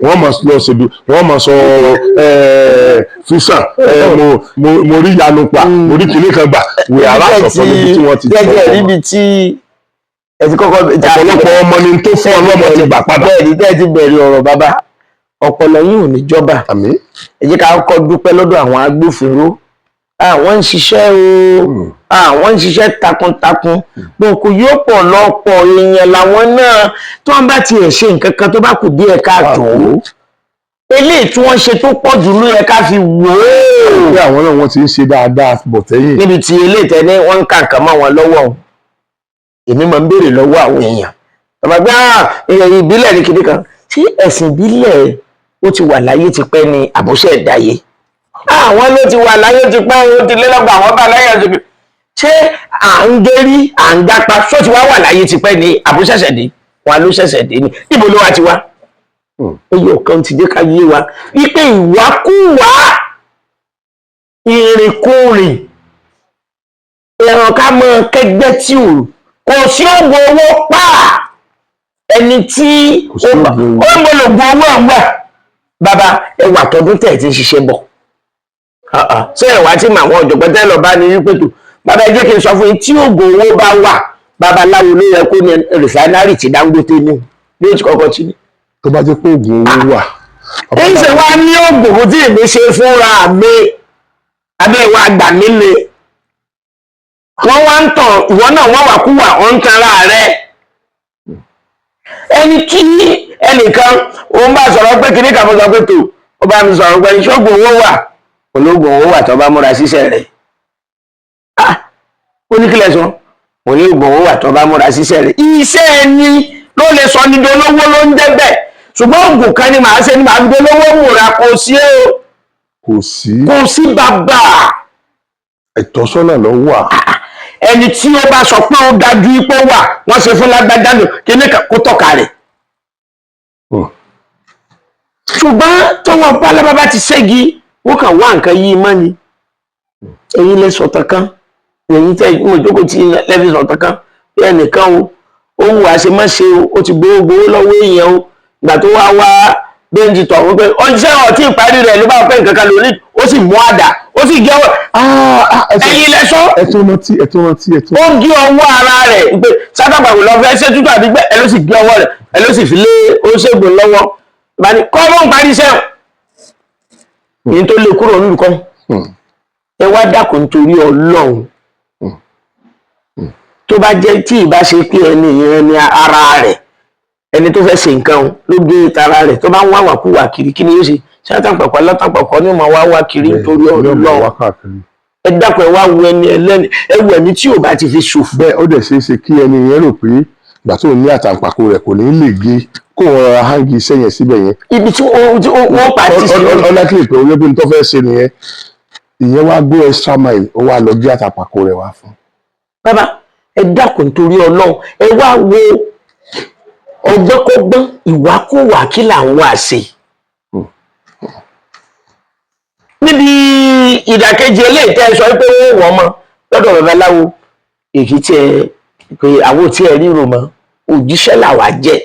wọ́n máa lọ wọ́n máa sọ fúsàn mo rí yanu pa mo rí kìnìún kan gbà wí aláṣọ̀fọ̀ níbi tí wọ́n ti sọ gẹ́gẹ́ níbi tí ẹ ti kọ́kọ́ ọ̀pọ̀lọpọ̀ ọmọ ni tó fún ọlọ́mọ ti gbà padà. bẹ́ẹ̀ ni tẹ́ ẹ ti bẹ̀rẹ̀ ọ̀rọ̀ bàbá ọpọlọ yìí ò ní jọba ẹ jẹ́ ká kọ́kọ́ dúpẹ́ lọ́dọ̀ àwọn agbófinró àwọn ń ṣiṣẹ́ o àwọn ń ṣiṣẹ́ takuntakun gbòǹkù yóò pọ̀ lọ́pọ̀ èèyàn làwọn náà tí wọ́n bá tiẹ̀ ṣe nǹkan kan tó bá kù díẹ̀ káàtó eléyìí tí wọ́n ṣe tó pọ̀ jù ló yẹ ká fi wò ó. pé àwọn náà wọ́n ti ń ṣe dáadáa bọ̀ tẹ́yìn. níbi tí eléyìí tẹ́ ní wọ́n ń kà nǹkan mọ́ wọn lọ́wọ́ èmi máa ń béèrè lọ́wọ́ àwọn èèyàn ọba gbé ìbílẹ̀ ní kinní kan tí ẹ̀sìn ìbílẹ̀ ó ti wà láyé tipẹ́ ni àbúṣe ìdáyé àwọn ló ti wà láyé tipẹ́ ó ti lélọ́gbà àwọn bá láyé tipẹ́ ṣé à ń gérí à ń dápa ṣó ti wá wà láyé tipẹ́ ni àbúṣẹ̀ṣẹ̀ dé wọn ló ṣẹ̀ṣẹ̀ dé ni ibo ló wá ti wá oyè ọ̀kan ti dé ká yé wa wípé ìwákúwà ìrìnkúrìn ẹ̀ràn ká mọ kẹgbẹ́ tí ò kò sí oògùn owó pa ẹni tí ó ń bọ̀ lògùn owó ọ̀gbà bàbá ẹwà tọdún tẹ̀ ti ń ṣiṣẹ́ bọ̀ ṣé ẹ̀wà tí màwọn ọ̀jọ̀gbọ́n tẹ́ lọ bá ní wípé tó bàbá ẹ jẹ́ kí n sọ fún yín tí oògùn owó bá wà babaláwo ló yẹ kó ní rìfánárì tí Dangote ní ní oṣù kọ̀ọ̀kan tí ní. tó bá jẹ́ pé oògùn owó wà. èyí ṣe wá ní oògùn tí èmi ṣe fúnra mi abẹ́ ìwà àgbà mi le wọ́n wá ń tàn ìwọ náà wọ́n wà kú wà wọ́n ń tanra rẹ̀ ẹni tí ẹnìkan òun bá sọ̀rọ̀ pé kìnnì kan sọ pé tó ó bá mi sọ̀rọ̀ pé ṣọ́gun owó wà ológun owó wà tó bá múra síṣẹ́ rẹ̀ ó ní kílẹ̀ sọ mo ní oògùn owó wà tó bá múra síṣẹ́ rẹ̀ iṣẹ́ ẹni ló lè sọ ní dolówó ló ń jẹ́ bẹ́ẹ̀ ṣùgbọ́n oògùn kan ni màá ṣe ni màá fi dolówó múra kò sí o kò sí bàbá ìtọ́sọ́nà ló wà. ẹni tí ó bá sọ pé ó dájú ipò wà wọ́n ṣe fún lágbájá lò kíní kó tọ́ka rẹ̀. ṣùgbọ́n tọ́wọ́ pálábá ti ṣẹ́gi wọ́n kàn wá nǹkan yìí mọ́ ni ẹ̀yin lè sọ̀tàn kan ẹ̀yin tẹ́ mo jókòó tí lẹ́fi sọ̀tàn kan bí ẹnìkan ó wù àṣemáṣe ó ti gbowó lọ́wọ́ èèyàn o ìgbà tó wá bẹ́ẹ̀njì tọ̀ wọ́n pé ọjọ́ ọ̀tí ìparí rẹ̀ ló bá pẹ́ nǹkan kan lórí ó sì mú àdá ó sì gé ọwọ́ ẹ̀yin lẹ́sọ́ ẹ̀tún rántí ó gé ọwọ́ ara rẹ̀ pé sátàpàpọ̀ lọ fẹ́ ṣé tútù àdígbẹ́ ẹ ló sì gé ọwọ́ rẹ̀ ẹ ló sì fi lé oṣègùn lọ́wọ́ ìbáni kọ́ mọ́ ń parí iṣẹ́ yìí tó lè kúrò nílùú kan ẹ wá dákun nítorí Ọlọ́run tó bá jẹ́ tí ìbá ṣe pé ẹni ìyẹn ní ara rẹ̀ ẹni tó fẹ́ ṣe nǹkan ló gbé tara rẹ̀ tó bá ń wá wàkúwà kiri kí ni yóò ṣe ṣátàpàpọ̀ látàpàpọ̀ ní ọmọ wá kiri nítorí Ọlọ́run ẹ dákun ẹ wá wo ẹni ẹlẹ́ni ẹ wo ẹni tí ò bá ti fi ṣòfò. bẹ́ẹ̀ ó dẹ̀ ṣeé ṣe kí ẹni yẹn rò pé ìgbà tó ní àtàǹpàkò rẹ̀ kò ní lè gé kó wọn rọra hangi iṣẹ́ yẹn síbẹ̀ yẹn. ibi tí wọ́n pàtí sí i. ọlọ́kìlì pé olóògbé tó fẹ́ ṣe nìyẹn ìyẹn wá go extra mile ó wá lọ gé àtàǹpàkò rẹ̀ wá fún. bàbá ẹ dákun nítorí Ọlọ́run ẹ wá wo ọgbọ́nkọ́gbọ́n ìwákúwà kí là ń wá sí níbi ìdàkejì eléyìí tẹ́ ẹ sọ pé wọ́n mọ lọ́dọ̀ babaláwo èkìtì ẹ pé àwọn ò tí ẹ ríro mọ́ òjíṣẹ́ làwa jẹ́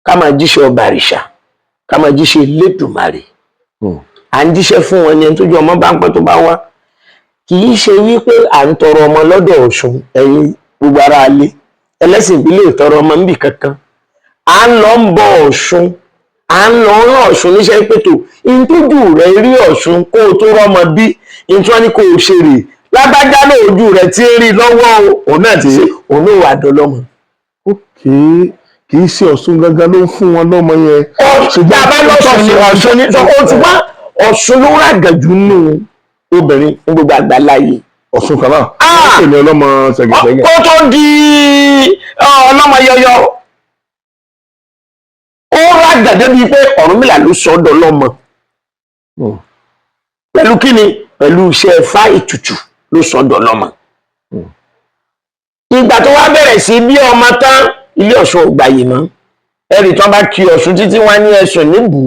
ká máa jíṣẹ́ ọba àrìṣà ká máa jíṣẹ́ Elédùmarè à ń jíṣẹ́ fún wọn ni ẹni tójú ọmọ bá ń pẹ́ tó bá wá kì í ṣe wípé à ń tọrọ ọmọ lọ́dọ̀ Ọ̀ṣun ẹ̀yin gbogbo ara alé ẹlẹ́sìn ìbílẹ̀ ìtọrọ ọmọ níbì kankan à ń lọ ń bọ Ọ̀ṣun à ń lọ rán Ọ̀ṣun níṣẹ́ pẹ̀tò ìtọ́jú rẹ̀ rí Ọ̀ṣun kó o tó rọ́mọ bí ìtọ́ ni kò ṣe rè lágbájá náà ojú rẹ̀ tí ń rí lọ́wọ́ òun náà ti ṣe òun náà wà dọ́lọ́mọ. kì í ṣe Ọ̀ṣun gangan ló ń fún wọn lọ́mọ yẹn. ṣùgbọ́n àbá lọ́sùn ni Ọ̀ṣun ní sọ ó ti wá Ọ̀ṣun ló rà gàjù nù obìnrin ní gbogbo àgbáláyé. Ọ̀ṣun kan náà wọ́n pè ní ọlọ́mọ ṣẹ̀gẹ̀ṣẹ̀gẹ̀. kó tó di ọlọ́mọ yọyọ ó rà gàdé bíi pé Ọ̀rúnmìlà ló sọ ọ́ dọ́lọ́mọ. pẹ̀lú kíni pẹ̀lú iṣẹ́ Ifá ètùtù ló sọ ọ́ dọ́lọ́mọ. ìgbà tó wá bẹ̀rẹ̀ sí bí ọmọ tán ilé Ọ̀ṣun ò gbàyè mọ́ ẹ̀rì tí wọ́n bá kí Ọ̀ṣun títí wọ́n ní ẹ̀sùn níbù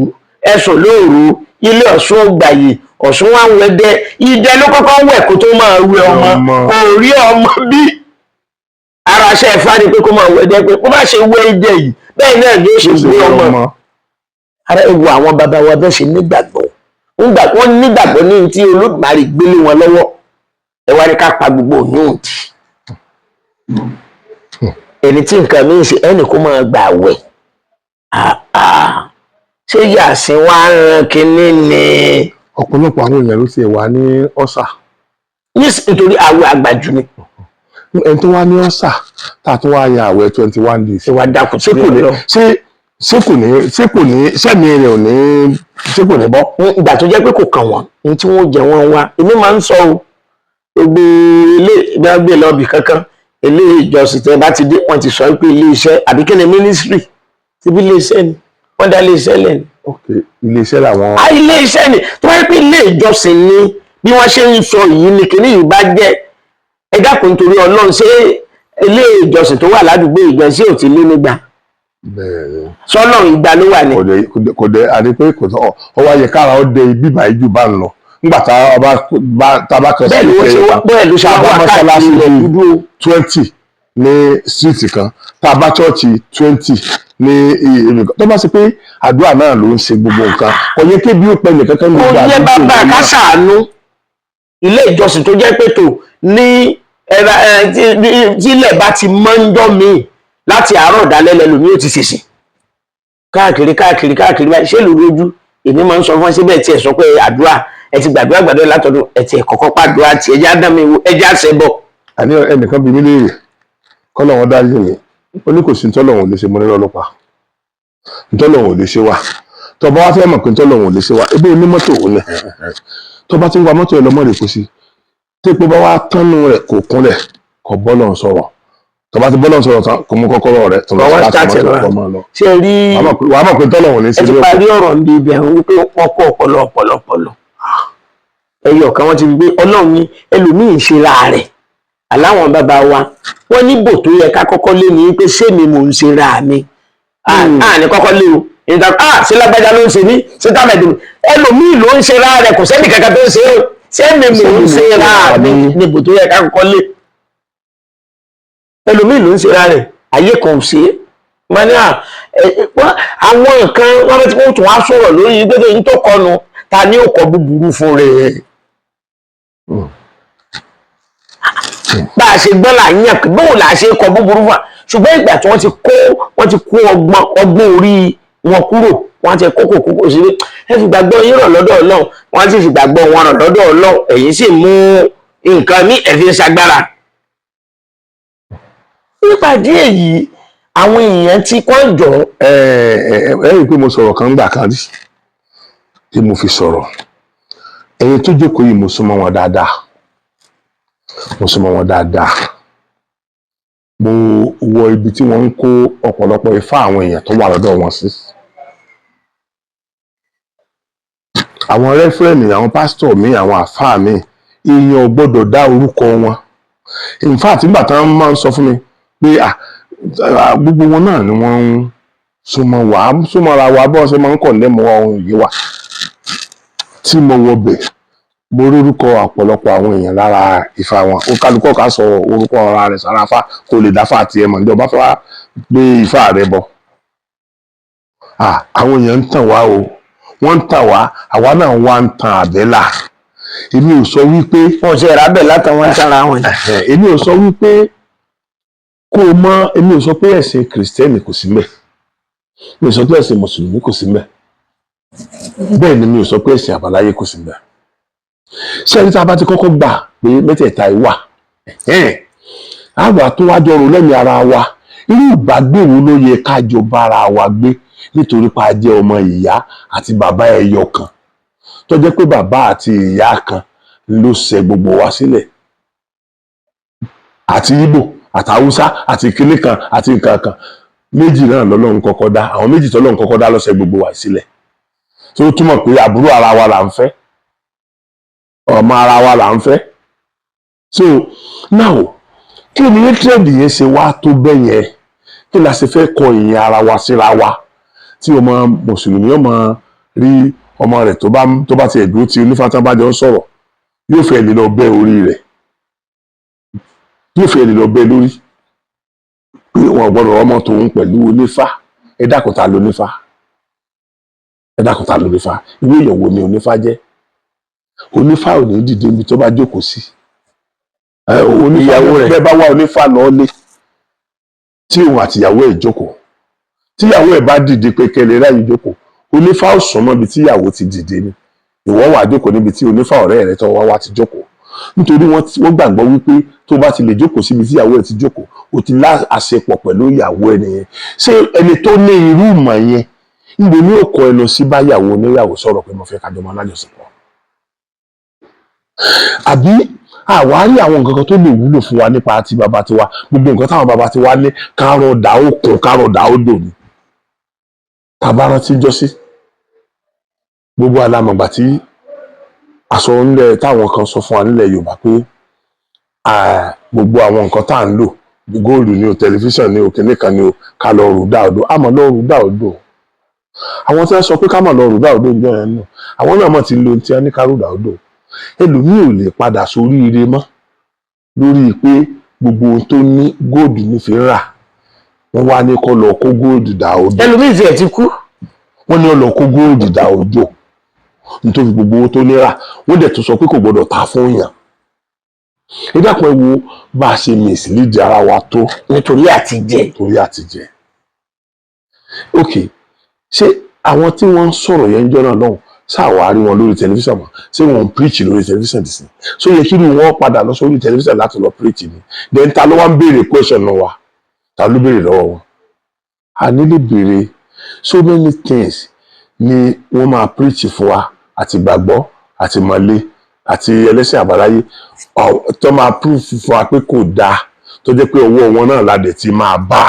ẹ̀sùn lóòrò ilé Ọ̀ṣun ò gbàyè Ọ̀ṣun wà ń wẹdẹ ìdẹ ló kọ́kọ́ wẹ̀ kó tó máa wẹ ọmọ kò rí ọmọ bí ara ṣe Ifá ni pé kó máa wẹdẹ pé kó má ṣe wẹ ìdẹ yìí bẹ́ẹ̀ náà ni ó ṣe wẹ ọmọ. ara ewu àwọn bàbá wa bẹ́ẹ̀ ṣe nígbàgbọ́ wọ́n nígbàgbọ́ ní ti Olódùmarè gbélé wọn lọ́wọ́ ẹ wá ní ká pa gbogbo òun tì ẹni tí nǹkan mi ń ṣe ẹnì kó máa gbà wẹ̀ ṣé yàsín wá ń ran kinní ni. ọ̀pọ̀lọpọ̀ àwọn èèyàn ló ti wà ní ọ̀sà. nítorí àwẹ̀ àgbàjù ni. ẹni tó wá ní ọ̀sà tá a tún wá ya àwẹ̀ 21 days. ìwà dàkú tí kò ní lọ. ṣé kò ní sẹ́mi rẹ̀ ò ní ṣé kò ní bọ́. ìgbà tó jẹ́ pé kò kàn wọ́n ní tí wọ́n jẹ wọ́n wá èmi máa ń sọ o gbogbo ilé ìgbàgbé lọ́ọ̀bì kankan ilé ìjọsìn tẹ bá ti dé wọn ti sọ pé ilé iṣẹ́ àbí kí ni mínísírì ti bí ilé iṣẹ́ ni wọ́n dá ilé iṣẹ́ lẹ́nu. ok ilé iṣẹ́ làwọn. ilé iṣẹ́ ni tó wáyé pé ilé ìjọsìn ni bí wọ́n ṣe ń sọ yìí ni kìíní yìí bá jẹ́ ẹ dákun nítorí Ọlọ́run ṣé ilé ìjọsìn tó wà ládùúgbò ìjọsìn ò ti lé nígbà. bẹ́ẹ̀ni. sọ́nà ìgbà ló wà ní. kò dé àti pé kò tọ́ ọ wá yẹ kára ó dé ibi ìbàyí jù bá ń lọ nígbà tá a bá kàn sí bẹ́ẹ̀ ló ṣe wá káàkiri rẹ̀ dúdú 20 ní street kan tá a bá chọ́ọ̀chì 20 ní ibi kan tó bá ṣe pé àdúrà náà ló ń ṣe gbogbo nǹkan kò yẹ kébi ó pẹ́ nìkan kan gbogbo àdúgbò. kò yẹ bàbá ká ṣàánú ilé ìjọsìn tó jẹ́ pé tò ní tílẹ̀ bá ti mọ́ ń jọ́ míì láti àárọ̀ dálẹ́lẹ́ lómi ó ti ṣèṣì káàkiri báyìí ṣé lórí ojú èmi máa ń sọ fún ẹ síbẹ̀ tí ẹ sọ pé àdúrà ẹ ti gbàdúrà látọdún ẹ ti kọ́kọ́ pàdúrà tí ẹjẹ ádámù ewu ẹjẹ àṣẹ bọ. àní ẹnìkan bí mi léèrè kọ́lọ̀ wọn dájú mi ó ní kò sí ntọ́lọ́wọ̀n ò lè ṣe mo nílò ọlọ́pàá ntọ́lọ́wọ̀n ò lè ṣe wá tó bá wá fẹ́ mọ̀ pé ntọ́lọ́wọ̀n ò lè ṣe wá ebi onímọ́tò ò ní tó bá ti ń wa mọ́tò ẹ lọ́mọ rẹ̀ kó sí tí epo bá wá tánú rẹ̀ kò kúnlẹ̀ kò bọ́lọ̀ sọ̀rọ̀ tó bá ti bọ́lọ̀ sọ̀rọ̀ tán kò mú kọ́kọ́rọ́ rẹ̀ tó lọ sí láti mọ́tò ọmọ lọ. ṣe rí wàá mọ̀ pé ntọ́lọ́wọ̀n ò lè ṣe ẹ ti parí ọ̀rọ̀ níbi ibẹ̀ ń wípé wọ́n kọ́ ọpọlọ ẹyọ kan wọ́n ti gbé Ọlọ́run ní ẹlòmíín ṣe ra rẹ̀ aláwọn bàbá wa wọ́n ní bò tó yẹ ká kọ́kọ́ lé ní pé sẹ́mi mò ń ṣe ra mi ní kọ́kọ́ lé o ṣé lágbájá ló ń ṣe ní ṣé tábẹ̀dì ẹlòmíín ló ń ṣe ra rẹ̀ kò sẹ́ni kankan tó ń ṣe o sẹ́mi mò ń ṣe ra mi ní bò tó yẹ ká kọ́kọ́ lé ẹlòmíín ló ń ṣe ra rẹ̀ ayé kan ò ṣe é wọ́n ní àwọn nǹkan wọ́n bẹ tí wọ́n tún wá sọ̀rọ̀ lórí gbẹ́gbẹ́ yìí tó kọnu ta ni ó kọ búburú fún rẹ̀. bá a ṣe gbọ́ là ń yàn pé bóun là á ṣe kọ búburú fún wa ṣùgbọ́n ìgbà tí wọ́n ti kó ọgbọ́n orí wọn kúrò wọ́n ti kókò kókò sí ẹ fi gbàgbọ́ yín rọ̀ lọ́dọ̀ Ọlọ́run wọ́n ti fi gbàgbọ́ wọn rọ̀ lọ́dọ̀ Ọlọ́run ẹ̀yin sì mú nǹkan ní ẹ̀fín ṣagbára. nípàdé èyí àwọn èèyàn tí kò jọ. ẹ rí i pé mo sọ̀rọ̀ kan gbà kan rí tí mo fi sọ̀rọ̀ ẹ̀yin tó jókòó yìí mo súnmọ́ wọn dáadáa mo wọ ibi tí wọ́n ń kó ọ̀pọ̀lọpọ̀ ifá àwọn èèyàn tó wà lọ́dọ̀ wọn sí àwọn rẹ́fúrẹ́nì àwọn pásítọ̀ mi àwọn àfáà mi èèyàn ò gbọ́dọ̀ dá orúkọ wọn in fact nígbà tí wọ́n máa ń sọ fún mi pé gbogbo wọn náà ni wọ́n ń súnmọ́ra wa bọ́ọ̀ ṣe máa ń kọ̀ndẹ́mù ohun yìí wà tí mo wọ bẹ̀ mo rórúkọ ọ̀pọ̀lọpọ̀ àwọn èèyàn lára Ifá wọn ó kálukọ́ ká sọ orúkọ ara rẹ̀ sára fá kó lè dáfà àti ẹmọ ìjọba fẹ́ wá gbé Ifá rẹ̀ bọ̀ àwọn èèyàn ń tàn wá o, wọ́n ń tàn wá, àwa náà wá ń tan àbẹ́là. Èmi ò sọ wípé wọn ò ṣe ìrábẹ̀ látàwọn ń tara wọn. èmi ò sọ wípé kó o mọ, èmi ò sọ pé ẹ̀sìn kìrìsìtẹ́nì kò sí mẹ́, mi ò sọ pé ẹ̀sìn mùsùlùmí kò sí mẹ́, bẹ́ẹ̀ ni mi ò sọ pé ẹ̀sìn àbáláyé kò sí mẹ́. Ṣé ẹni tá a bá ti kọ́kọ́ gbà pé mẹ́tẹ̀ẹ̀ta yìí wà, àwa tó wá jọ rò lẹ́mìí ara wa, irú ìbágbé wo ló yẹ ká jọ bára wa gbé nítorí pé a jẹ́ ọmọ ìyá àti bàbá ẹyọ kan, tó jẹ́ pé bàbá àti ìyá kan ló ṣẹ gbogbo wa sílẹ̀, àti Ìgbò àti Haúsá àti ìkíní kan àti nǹkan kan, méjì náà lọ́lọ́run kọ́kọ́ dá, àwọn méjì tọ́lọ́run kọ́kọ́ dá ló ṣẹ gbogbo wa sílẹ̀. Tó túmọ̀ pé àbúrò ara wa là ń fẹ́, ọmọ ara wa là ń fẹ́. So now kí ni hatred yẹn ṣe wá tó bẹ́ẹ̀ yẹn? Kí la ṣe fẹ́ kọ ìyẹn ara wa síra wa tí ọmọ mùsùlùmí ọmọ rí ọmọ rẹ̀ tó bá tiẹ̀ dúró tí onífàtà bá jọ ń sọ̀rọ̀ yóò fẹ́ lè lọ bẹ́ orí rẹ̀, yóò fẹ́ lè lọ bẹ́ lórí pé wọn gbọ́dọ̀ ọmọ tòun pẹ̀lú onífà. Ẹ dákun ta lónífà? Ẹ dákun ta lónífà? Irú èèyàn wo ni onífà jẹ́? Onífà ò ní dìde níbi tó bá jókòó sí. Ìyàwó rẹ̀ bẹ́ẹ̀ bá wá onífà lọ́ọ́lé tí òun àtìyàwó ẹ̀ jókòó, tíyàwó ẹ̀ bá dìde pé kẹlẹ̀ ráyè jókòó, onífà ò sún mọ́ ibi tíyàwó ti dìde ni, ìwọ wà jókòó níbi tí onífà ọ̀rẹ́ rẹ̀ tó wá ti jókòó, nítorí wọ́n gbàgbọ́ wípé tó bá ti lè jókòó síbi tíyàwó ẹ̀ ti jókòó, o ti lá àṣepọ̀ pẹ̀lú ìyàwó ẹ̀ nìyẹn. Ṣé ẹni tó ní irú ìmọ̀ yẹn níbo ni ó kọ ẹ lọ sí báyàwó oníyàwó sọ̀rọ̀ pé mo fẹ́ kájọ máa lájọṣepọ̀? Àbí àwárí àwọn nǹkan kan tó lè wúlò fún wa nípa ti bàbá tiwa, gbogbo nǹkan táwọn bàbá tiwa ní kárọ̀ dà ó kún kárọ̀ dà ó dò ní. Tàbá rántí jọ́sí gbogbo alámọ̀gbà tí aṣọ ńlẹ̀ táwọn kan sọ fún wa nílẹ̀ Yorùbá pé gbogbo àwọn nǹkan tá à ń lò bí góòlù ní o, tẹlifíṣàn ní o, kìnní kan ní o, ká lọ rù dá odò, àmọ́ lọ rù dá odò. Àwọn tí wọ́n sọ pé ká mọ̀ lọ rù dá odò ń jẹ́ ẹ̀ nù, àwọn náà mọ̀ ti lo ti ẹni ká rù dá odò. Ẹlòmíì ò lè padà sórí ire mọ́ lórí pé gbogbo ohun tó ní góòdù ní fi rà, wọ́n wá ní kó lọ kó góòdù dá odò. Ẹlòmíì tiẹ̀ ti kú. Wọ́n ní ó lọ kó góòdù dá odò nítorí gbogbo owó tó ní rà, wọ́n dẹ̀ tún sọ pé kò gbọdọ̀ ta fún yàn. Ẹ dákun ẹ wo bá a ṣe mislead ara wa tó nítorí àtijẹ. torí àtijẹ. Ok, ṣé àwọn tí wọ́n ń sọ̀rọ̀ yẹn ń jọ́ náà lọ́hùn ṣàwárí wọn lórí tẹlifíṣàn mọ́? Ṣé wọ́n ń preach lórí tẹlifíṣàn dì sí? Ṣó yẹ kí ni wọ́n padà lọ sórí tẹlifíṣàn láti lọ preach ni? Then ta ló wá ń béèrè question náà wa? Ta ló béèrè lọ́wọ́ wọn? A nílé béèrè so many things ni wọ́n máa preach fún wa, àti gbàgbọ́ àti mọ̀lé àti ẹlẹ́sìn àbáláyé tó máa prove fún wa pé kò dáa, tó jẹ́ pé ọwọ́ wọn náà la dẹ̀ ti máa bá.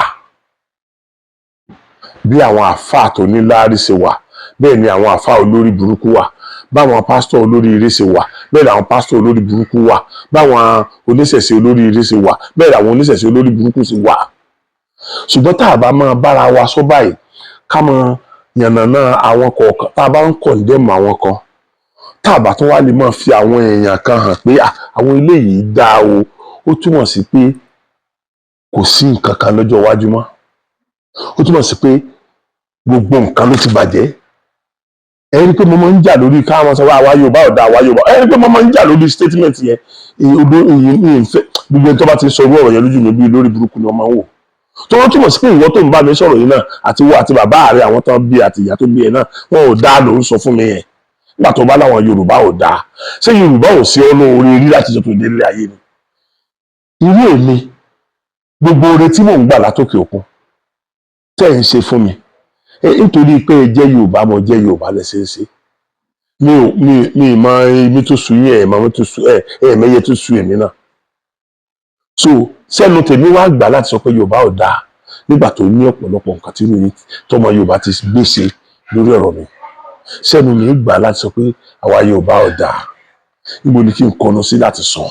Bí àwọn àfáà tó ní láárí ṣe wà, bẹ́ẹ̀ ni àwọn àfáà olórí burúkú wà. Báwọn pásítọ̀ olórí ire ṣe wà, bẹ́ẹ̀ ni àwọn pásítọ̀ olórí burúkú wà. Báwọn oníṣẹ̀ṣe olórí ire ṣe wà, bẹ́ẹ̀ ni àwọn oníṣẹ̀ṣe olórí burúkú ṣe wà. Ṣùgbọ́n tá a bá máa bára wa sọ báyìí, ká máa yànnàná àwọn kọ̀ọ̀kan, tá a bá ń condemn àwọn kan, tá a bá tún wá lè máa fi àwọn èèyàn kan hàn pé àwọn eléyìí dá o, ó túmọ̀ sí pé kò sí nǹkan kan lọ́jọ́ iwájú mọ́. Ó túmọ̀ sí pé gbogbo nǹkan ló ti bàjẹ́. Ẹ rí pé mo máa ń jà lórí káwọn sọ àwa Yorùbá ọ̀dà àwa Yorùbá. Ẹ rí pé mo máa ń jà lórí statement yẹn. Gbogbo ẹni tó bá ti sọ irú ọ̀rọ̀ yẹn lójú mi bí lórí burúkú ni wọ́n máa ń wò. Tó wọ́n túmọ̀ sí pé ìwọ tó ń bá mi sọ̀rọ̀ yìí náà àti wo àti bàbá rẹ, àwọn tó ń bí àti ìyá tó bí ẹ náà, wọn ò dáa ló ń sọ fún mi yẹn. Nígbà tó bá láwọn Yorùbá ò dáa, ṣé Yorùbá ò sí olóore rí láti jọ tó délé ayé ni? Irú èmi gbogbo oore tí mò ń gbà látòkè òkun tẹ́ ẹ̀ ń ṣe fún mi nítorí pé ẹ jẹ́ Yorùbá, mo jẹ́ Yorùbá lẹ́sẹ̀ ṣe. Mi mọ èmi tó su yín, ẹ̀ mọ mi tó su ẹ̀ mẹ́yẹ tó su èmi náà. So sẹ́nu tèmi wá gbà láti sọ pé Yorùbá ò dáa nígbà tó ní ọ̀pọ̀lọpọ̀ nǹkan tí mi tọmọ Yorùbá ti gbèsè lórí ọ̀rọ̀ mi. Sẹ́nu mi gbà láti sọ pé àwa Yorùbá ò dáa. Níbo ni kí n kọnu sí láti sọ?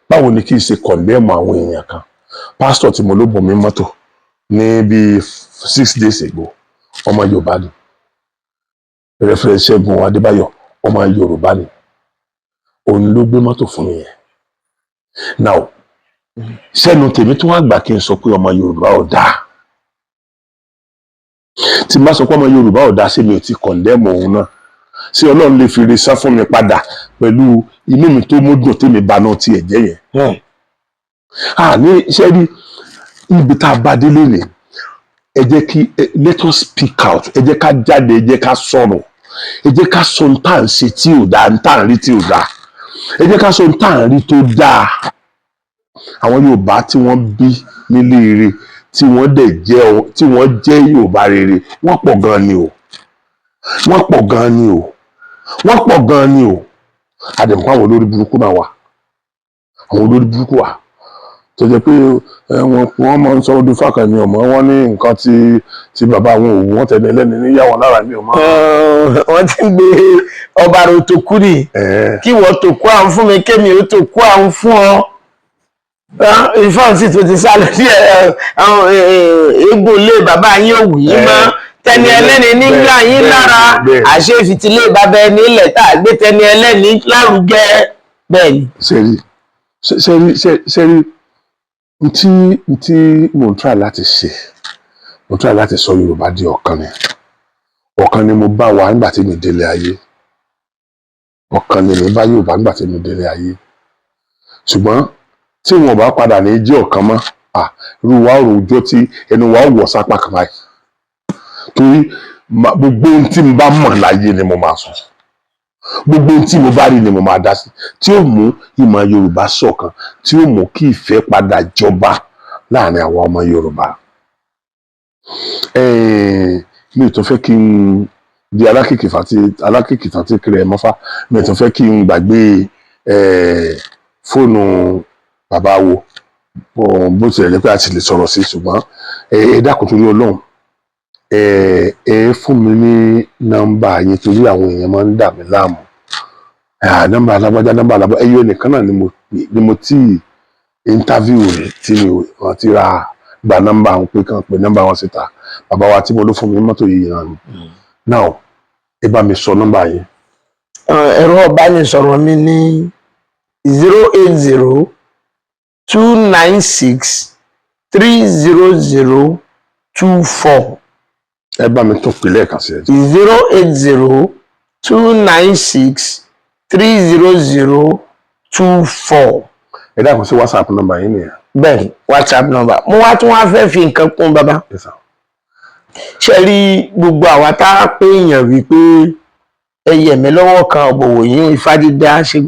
Báwo ni kí n ṣe condemn àwọn èèyàn kan? Pásítọ̀ tí mo ló bùn mí mọ́tò ní bíi 6 days ago, ọmọ Yorùbá ni. Reverend Ṣẹ́gun Adébáyọ̀, ọmọ Yorùbá ni. Òun ló gbé mọ́tò fún mi yẹn. Now sẹ́nu tèmi tó wá gbà kí n sọ pé ọmọ Yorùbá ò dáa. tí n bá sọ pé ọmọ Yorùbá ò dá sí mi ò ti kọ̀ndẹ́mù òun náà ṣé Ọlọ́run lè fi rí sá fún mi padà pẹ̀lú inú mi tó mú dùn tèmi bá náà tiẹ̀ jẹ́ yẹn. Ní iṣẹ́ rí níbi tá a bá délé ni ẹ jẹ́ kí let us speak out, ẹ jẹ́ ká jáde, ẹ jẹ́ ká sọ̀rọ̀, ẹ jẹ́ ká sọ ohun tá à ń ṣe tí ò dáa, ohun tá à ń rí tí ò dáa, ẹ jẹ́ ká sọ ohun tá à ń rí tó dáa. Àwọn Yorùbá tí wọ́n bí nílé ire tí wọ́n jẹ́ Yorùbá rere wọ́n pọ̀ gan ni o, wọ́n pọ̀ gan ni o, wọ́n pọ̀ gan ni o. Àdèmọ́ àwọn olórí burúkú náà wà, àwọn olórí burúkú wà tó jẹ́ pé wọ́n máa ń sọ ọdún fákà mi ọmọ wọn ní nǹkan tí bàbá wọn ò wọ́n tẹ̀lé ẹlẹ́ni níyàwó lára mi ọmọ. Wọ́n ti ń gbé ọba rò tó kú nì kí wọ́n tó kú àwọn fún mi kémi ó tó kú àwọn fún ọ. Ìfọ̀nsì tó ti sálọ sí eégún ilé bàbá yín òwú yín mọ́ tẹni ẹlẹ́ni nígbà yín lára àṣẹ ìfìtílé bàbá ẹni ilẹ̀ tá a gbé tẹni ẹlẹ́ni lárugẹ bẹ́ẹ̀ ni. Sẹ́rí ntí mo ń try láti ṣe, mo try láti sọ Yorùbá di ọ̀kan ni mo bá wa nígbà tí mi délé ayé, ọ̀kan ni mo bá Yorùbá nígbà tí mi délé ayé. Ṣùgbọ́n tí wọn bá padà ní jẹ́ ọ̀kan mọ́ irú wa rò ọjọ́ tí ẹnu wa wọ̀ sápá kan báyìí torí gbogbo ohun tí mo bá mọ̀ láyé ni mo máa sọ, gbogbo ohun tí mo bá rí ni mo máa dá sí tí ó mú ìmọ̀ Yorùbá ṣọ̀kan, tí ó mú kí ìfẹ́ padà jọba láàrin àwọn ọmọ Yorùbá. Mi ò tún fẹ́ kí n di alákìkì tàti kiri ẹ̀ mọ́fá, mi ò tún fẹ́ kí n gbàgbé fóònù bàbá wo bó tilẹ̀ jẹ́ pé a ti lè sọ̀rọ̀ sí ṣùgbọ́n ẹ dákun torí Ọlọ́run fún mi ní nọ́mbà yín torí àwọn èèyàn máa ń dà mí láàmú. Nọ́mbà alágbájá ẹyọ nìkan náà ni mo tí interview rẹ̀ tí wọ́n ti gba nọ́mbà wọn pé kàn pé nọ́mbà wọn síta bàbá wa tí mo ló fún mi mọ́tò yìí náà ni. Now ẹ bá mi sọ nọ́mbà yín. Ẹ̀rọ ìbánisọ̀rọ̀ mi ní 080-296-30024. Ẹ bá mi tún pè lẹ́ẹ̀kan sí ẹ. 080-296-30024. Ẹ dákun sí WhatsApp nọ́mbà yín nìyẹn. Bẹ́ẹ̀ni WhatsApp nọ́mbà mo wá tún wá fẹ́ fi nǹkan kún bàbá. Ṣé rí gbogbo àwa tá a pé èèyàn wípé ẹyẹ mi lọ́wọ́ kan ọ̀bọ̀wọ̀ yín Ifá dídá ṣe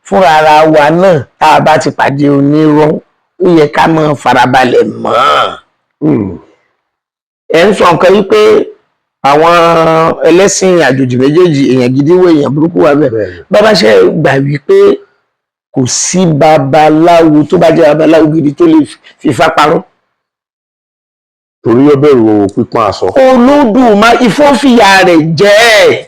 fúnra ara wa náà tá a bá ti pàdé onírọ́ ó yẹ ká máa farabalẹ̀ mọ́. Ẹ ń sọ nǹkan wípé àwọn ẹlẹ́sìn àjòjì méjèèjì èèyàn gidi wo èèyàn burúkú wa bẹ́ẹ̀ bàbá ṣe gbà wípé kò sí babaláwo tó bá jẹ́ babaláwo gidi tó lè fìfá parọ́. Torí ó bẹ̀rù pípọ́n aṣọ. Olódùmarè ìfọ́fìyà rẹ̀ jẹ́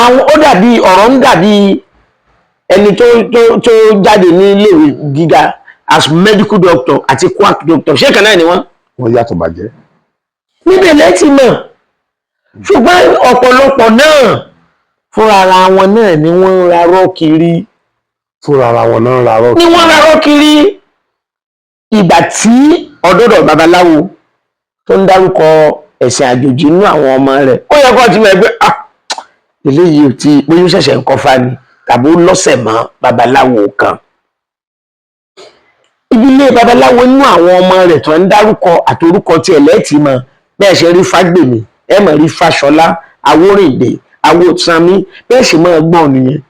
àwọn ó dàbí ọ̀rọ̀ ń dàbí ẹni tó jáde ní iléèwé gíga as medical doctor àti quack doctor ṣé kan náà ni wọ́n. Wọ́n yàtọ̀ bàjẹ́. Níbẹ̀ lẹ́tì náà ṣùgbọ́n ọ̀pọ̀lọpọ̀ náà fúnra ara wọn náà ni wọ́n ń rarọ́ kiri. Fúnra ara wọn náà ń rarọ́ kiri. Ni wọ́n rarọ́ kiri. Ìgbà tí ọ̀dọ́dọ̀ babaláwo tó ń dárúkọ ẹ̀sìn àjòjì nínú àwọn ọmọ rẹ̀ ó yẹ kó ti mọ̀ ẹgbẹ́ eléyìí ò tí bóyá ṣẹ̀ṣẹ̀ ń kọ́fà ni tàbí ó lọ́sẹ̀ mọ́ babaláwo kan. Ìdílé babaláwo nínú àwọn ọmọ rẹ̀ tó ń dárúkọ àtorúkọ tí ẹlẹ́tì mọ̀ bẹ́ẹ̀ ṣe rí Fágbèmí ẹ mọ̀ rí Fáṣọlá Awórìndé Awósanmí bẹ́ẹ̀ sì máa gbọ́n nìyẹn.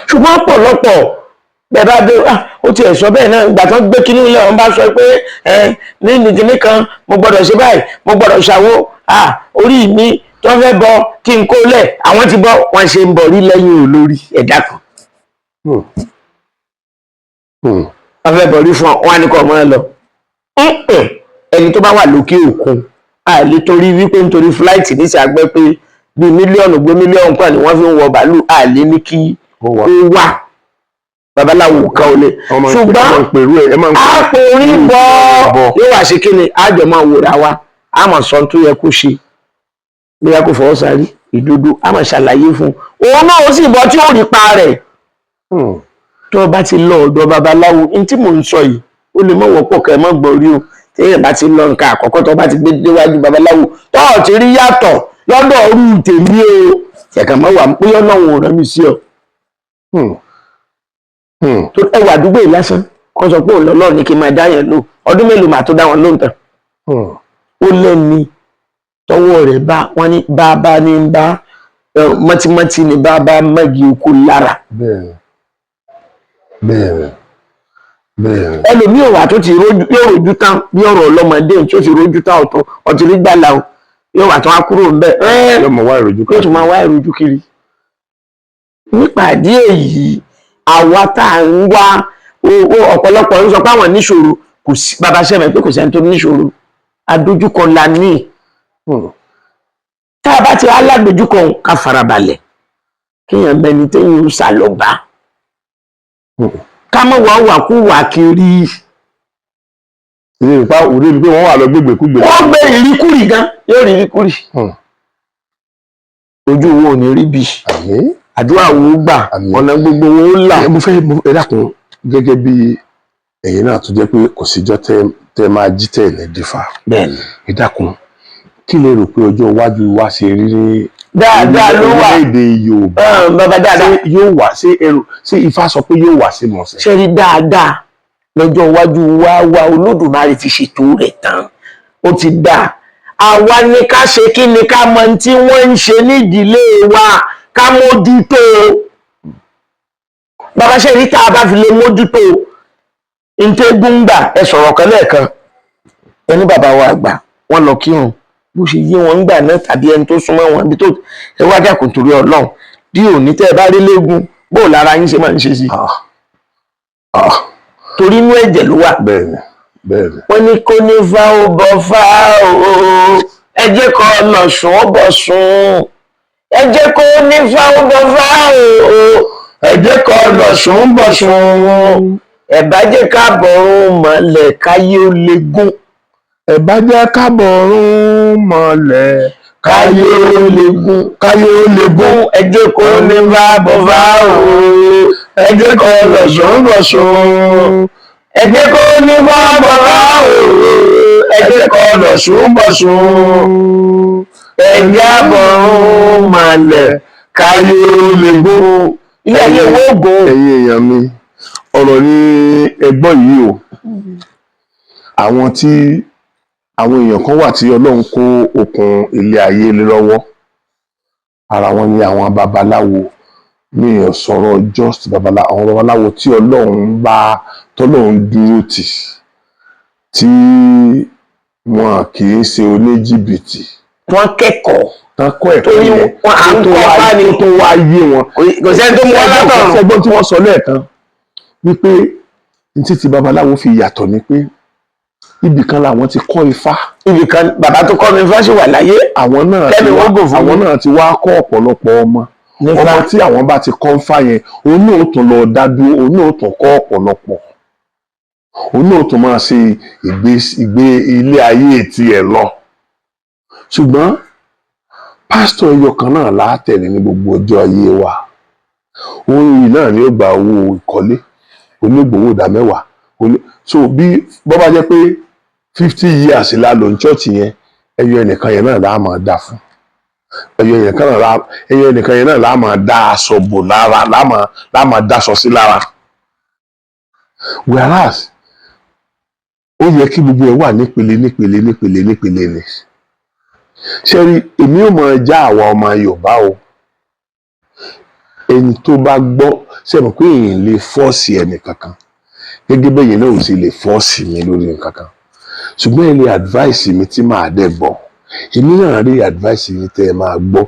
Ṣùgbọ́n ọ̀pọ̀lọpọ̀ bẹ́ẹ̀ bá dé ó ti ẹ̀ sọ bẹ́ẹ̀ náà ìgbà tó ń gbé kinní ilé wọn bá sọ pé ní nìkíní kan mo gbọ́dọ̀ ṣe báyìí mo gbọ́dọ̀ ṣàwó orí mi tó fẹ́ bọ kí n kó lẹ̀ àwọn ti bọ́ wọn ṣe ń bọ̀ rí lẹ́yìn olórí ẹ̀dá kan. Wọ́n fẹ́ bọ̀ rí fún wọn ní kọ́ ọmọ ẹ lọ. Ẹni tó bá wà lókè òkun àìlè torí wípé nítorí fúláìtì ní ìṣàgbẹ́ pé bíi mílíọ̀nù gbé mílíọ̀nù kan ni wọ́n fi ń wọ bàálù àìlè ní kí ó wà babaláwo kan ò lè ṣùgbọ́n àpòrí bọ́ yóò wá ṣe kí ni àjọ máa wòrà wa a máa sọ tó yẹ kó ṣe bóyá kó fọwọ́ sáré ìdodo a máa ṣàlàyé fún òun náà ó sì bọ́ tí ó rí pa rẹ̀ tó bá ti lọ ọ̀dọ̀ babaláwo ní tí mò ń sọ yìí ó lè mọ̀ wọ́pọ̀ kẹ́ ẹ mọ́ gbọ́ rí o téèyàn bá ti lọ nǹkan àkọ́kọ́ tó bá ti gbé déwájú babaláwo tó ò ti rí yàtọ̀ lọ́dọ̀ orú tèmi o ṣẹ̀kàn mọ́ wà pé ọlọ́run ò rán mi sí ọ. tó ẹwà àdúgbò yìí lásán kó sọ pé òun lọ́lọ́run ní kí n máa dá yẹn lò ọdún mélòó màá tó dá wọn lóhùn tán. ó lẹ́ni tọwọ́ rẹ̀ bá wọn ní bàbá ní ń bá mọ́tímọ́tí ní bàbá mẹ́gì oko lára. bẹ́ẹ̀ ẹlòmíì òwà tó ti yóò rojú tán bí ọ̀rọ̀ ọlọ́mọdé tí ó ti rojú tán ọ̀tọ̀ ọtí rí gbàlà o yóò wà tán á kúrò ńbẹ̀ yóò tún máa wá ìrojú kiri. nípàdé èyí àwa tá à ń wá ọ̀pọ̀lọpọ̀ ń sọ pé àwọn níṣòro kò sí bàbá sẹ́mi pé kò sẹ́ni tó níṣòro adójúkọ la ní. tá a bá ti aládójúkọ ká farabalẹ̀ kéèyàn mẹni téèyàn ń sá lọ bá ká mọ̀ wá kú wà kiri. ìpa òde ni pé wọ́n wà lọ gbégbèkúgbè. wọ́n gbé ìríkúrì gan yóò rí ìríkúrì. ojú wo ò ní rí bí àdúrà wo gbà ọ̀nà gbogbo wo là. mo fẹ́ ẹ dákun gẹ́gẹ́ bí ẹ̀yin náà tó jẹ́ pé kò síjọ́ tẹ́ máa jí tẹ̀ ní dífà. bẹ́ẹ̀ni. ẹ dákun kí lè rò pé ọjọ́ iwájú wa ṣe rí ní dáadáa ló wà orílẹ̀-èdè Yorùbá. bàbá dáadáa yóò wà ṣé Ifá sọ pé yóò wà sí mọ̀ọ́sẹ̀. ṣe rí dáadáa lọ́jọ́ iwájú wa Olódùmarè ti ṣètò rẹ̀ tán ó ti dá àwa ní ká ṣe kí ni ká mọ tí wọ́n ń ṣe nídìílé wa ká mójútó bàbá ṣe rí tá a bá fi lè mójútó ntẹ́gúngbà ẹ sọ̀rọ̀ kan lẹ́ẹ̀kan ẹni bàbá wa àgbà wọ́n lọ kírun bó ṣe yé wọn gbà náà tàbí ẹni tó súnmọ́ wọn ibi tó ẹ wá dàkún torí Ọlọ́run bí òní tẹ́ ẹ bá rí léegun bó lára yín ṣe máa ń ṣe sí torí inú ẹ̀jẹ̀ ló wà. bẹ́ẹ̀ni. wọ́n ní kó ní fá ó bọ́ fá o ẹ jẹ́ kó lọ sùn ó bọ̀ sùn ẹ jẹ́ kó ní fá ó bọ́ fá o ẹ jẹ́ kó lọ sùn ó bọ̀ sùn ẹ bá jẹ́ ká bọ̀rùn mọ́lẹ̀ káyé ó lè gún. ẹ bá jẹ́ ká bọ̀rùn mọ́lẹ̀ káyé ó lè gún. ẹ jẹ́ kó ní fá bọ́ fá o ẹ jẹ́ kó lọ sùn ó bọ̀ sùn ẹ jẹ́ kó ní fá bọ́ fá o ẹ jẹ́ kó lọ sùn ó bọ̀ sùn ẹ jẹ́ bọ̀rùn mọ́lẹ̀ káyé ó lè gún. ilé ayé wo gùn. ẹ̀yin èèyàn mi ọ̀rọ̀ ni ẹgbọ́n yìí o àwọn èèyàn kan wà tí Ọlọ́run kó okùn ilé ayé lé lọ́wọ́ ara wọn ni àwọn babaláwo ní sọ̀rọ̀ just àwọn babaláwo tí tọ́lọ́run dúró tì tí wọn kì í ṣe oníjìbìtì. wọ́n kẹ́kọ̀ọ́ torí tó wá yé wọn. kò sẹ́ni tó mú wọn látọ̀run. ṣẹ́gbọ́n tí wọ́n sọ lẹ́ẹ̀kan wípé títí babaláwo fi yàtọ̀ ni pé ibì kan làwọn ti kọ́ Ifá. ibì kan bàbá tó kọ́ mi Ifá sì wà láyé. àwọn náà ti wá kọ́ ọ̀pọ̀lọpọ̀ ọmọ tí àwọn bá ti kọ́ Ifá yẹn òun náà tún lọ dádúró òun náà tún kọ́ ọ̀pọ̀lọpọ̀ òun náà tún máa ṣe ìgbé ilé ayé tiẹ̀ lọ. ṣùgbọ́n pásítọ̀ ẹyọ kan náà látẹ̀lé ní gbogbo ọjọ́ ayé wa òun yìí náà ni ó gba owó ìkọ́lé onígbòwò ìdá mẹ́wàá so bí bọ́ bá jẹ́ pé 50 years la lò ní chọ́ọ̀chì yẹn ẹyọ ẹnìkan yẹn náà la máa dá fún ẹyọ ẹnìkan yẹn náà la máa dá aṣọ bò lára la máa dáṣọ sí lára whereas ó yẹ kí gbogbo ẹ wà nípele ni ṣe rí èmi ò mọ̀ já àwa ọmọ Yorùbá o ẹni tó bá gbọ́ sẹ́mi pé èèyàn lè fọ́ọ̀sì ẹnì kankan gẹ́gẹ́ bẹ́ẹ̀ yẹn náà ò sì lè fọ́ọ̀sì mi lórí nǹkan kan ṣùgbọ́n ẹ lè advice mi tí màá dẹ̀ gbọ́ èmi náà rí advice mi tẹ́ ẹ máa gbọ́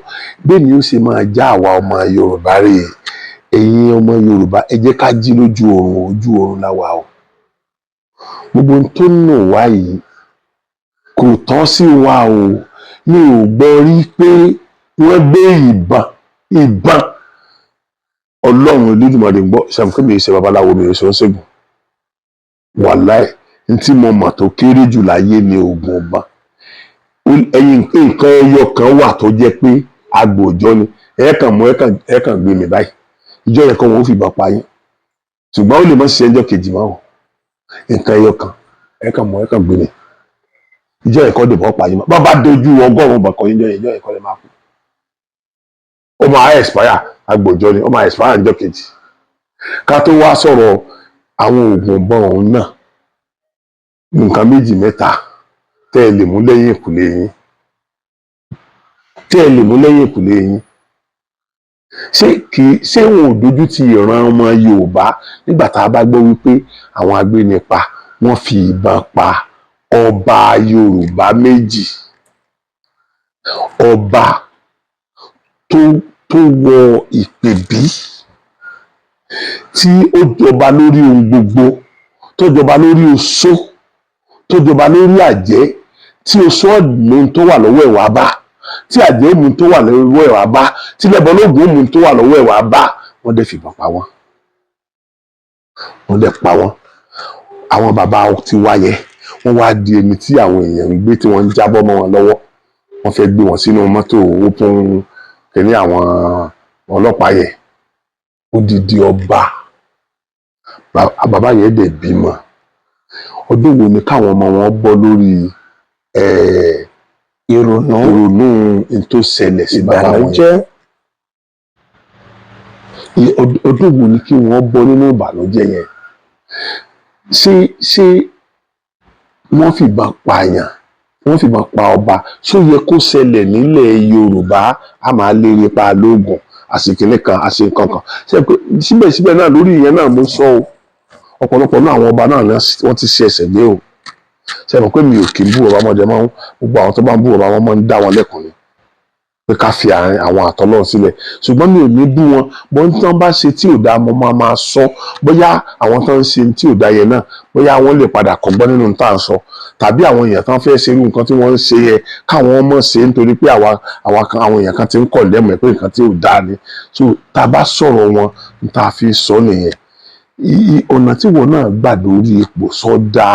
bẹ́ẹ̀ ni ó ṣe máa já àwa ọmọ Yorùbá rè ẹ̀yin ọmọ Yorùbá ẹ jẹ́ ká jí lójú oorun láwa o gbogbo ohun tó nù wá yìí kò tọ́ sí wa o mi ò gbọ́ rí pé wọ́n gbé ìbọn Ọlọ́run Olódùmarè ń gbọ́ ṣàmùkẹ́mi ìṣe babaláwo mi ìṣe oṣègùn wàláì ntí mo mọ̀ tó kéré jù láyé ni oògùn ọba nǹkan ẹyọ kan wà tó jẹ́ pé agbòòjọ́ ni ẹ̀ẹ̀kan gbé mi báyìí ìjọ yẹn kan wọn ò fi ìbọn pa yín ṣùgbọ́n ó lè má ṣiṣẹ́ ẹjọ́ kejì máa wọ̀ nǹkan ẹyọ kan ẹ̀ẹ̀kan gbé mi ìjọ ẹ̀kọ́ dìbò ọ̀pá yìí bá bá dojú ọgọ́rùn-ún bọ̀kọ̀ ìjọ ẹ̀kọ́ lè máa kú ó máa expire agbòjọ ni ó máa expire níjọ́ kejì ká tó wá sọ̀rọ̀ àwọn oògùn ọ̀bọ̀n ọ̀hún náà nǹkan méjì mẹ́ta tẹ́ ẹ lè mú lẹ́yìn ìkùlé yín ṣé wọn ò dojú ti ìran ọmọ Yorùbá nígbà tá a bá gbọ́ wípé àwọn agbénipa wọ́n fi ìbọn pa ọba Yorùbá méjì ọba tó wọ ìpèbí tí ó jọba lórí ohun gbogbo tó jọba lórí oṣó tó jọba lórí àjẹ́ tí oṣó ọ̀dùnmí tó wà lọ́wọ́ ẹ̀ wá bá tí àjẹ́ òmù tó wà lọ́wọ́ ẹ̀ wá bá tí lẹ́bọ̀lógún òmù tó wà lọ́wọ́ ẹ̀ wá bá wọ́n dẹ̀ fìbọn pa wọ́n dẹ̀ pa wọ́n àwọn bàbá ti wáyé wọ́n wá di ẹni tí àwọn èèyàn ń gbé tí wọ́n ń jábọ́ mọ́ wọn lọ́wọ́ wọ́n fẹ́ gbé wọn sínú mọ́tò open kìíní àwọn ọlọ́pàá yẹn odidi ọba bàbá yẹn dẹ̀ bímọ ọdún wo ni káwọn ọmọ wọn bọ́ lórí ìrònú tó ṣẹlẹ̀ sí bàbá wọn yẹn ọdún wo ni kí wọ́n bọ́ nínú ìbànújẹ́ yẹn ṣé wọ́n fìbọn pààyàn wọ́n fìbọn pa ọba ṣó yẹ kó ṣẹlẹ̀ nílẹ̀ Yorùbá a máa lérí pa lóògùn àṣekínní kan àṣekankan síbẹ̀síbẹ̀ náà lórí ìyẹn náà mo sọ o ọ̀pọ̀lọpọ̀ náà àwọn ọba náà wọ́n ti ṣe ẹsẹ̀ gbé o ṣe mọ̀ pé mi ò kí ń bú ọba ọmọdé máa ń gbogbo àwọn tó bá ń bú ọba wọn máa ń dá wọn lẹ́kùn ni pé ká fi àwọn àtọ́lọ́run sílẹ̀ ṣùgbọ́n mi ò ní bú wọn bọ́n tí wọ́n bá ṣe tí ò dáa mo máa sọ bóyá àwọn tó ń ṣe tí ò dáa yẹn náà bóyá wọ́n lè padà kọ́gbọ́n nínú tá à ń sọ tàbí àwọn èèyàn tán fẹ́ ṣe irú nǹkan tí wọ́n ń ṣe yẹ káwọn ọmọ ṣe nítorí pé àwọn èèyàn kan ti ń kọ̀ lẹ́mọ̀ pé nǹkan tí ò dáa ni so tá a bá sọ̀rọ̀ wọn tá a fi sọ nìyẹn ọ̀nà tí wọn náà gbà lórí ipò sọ́dà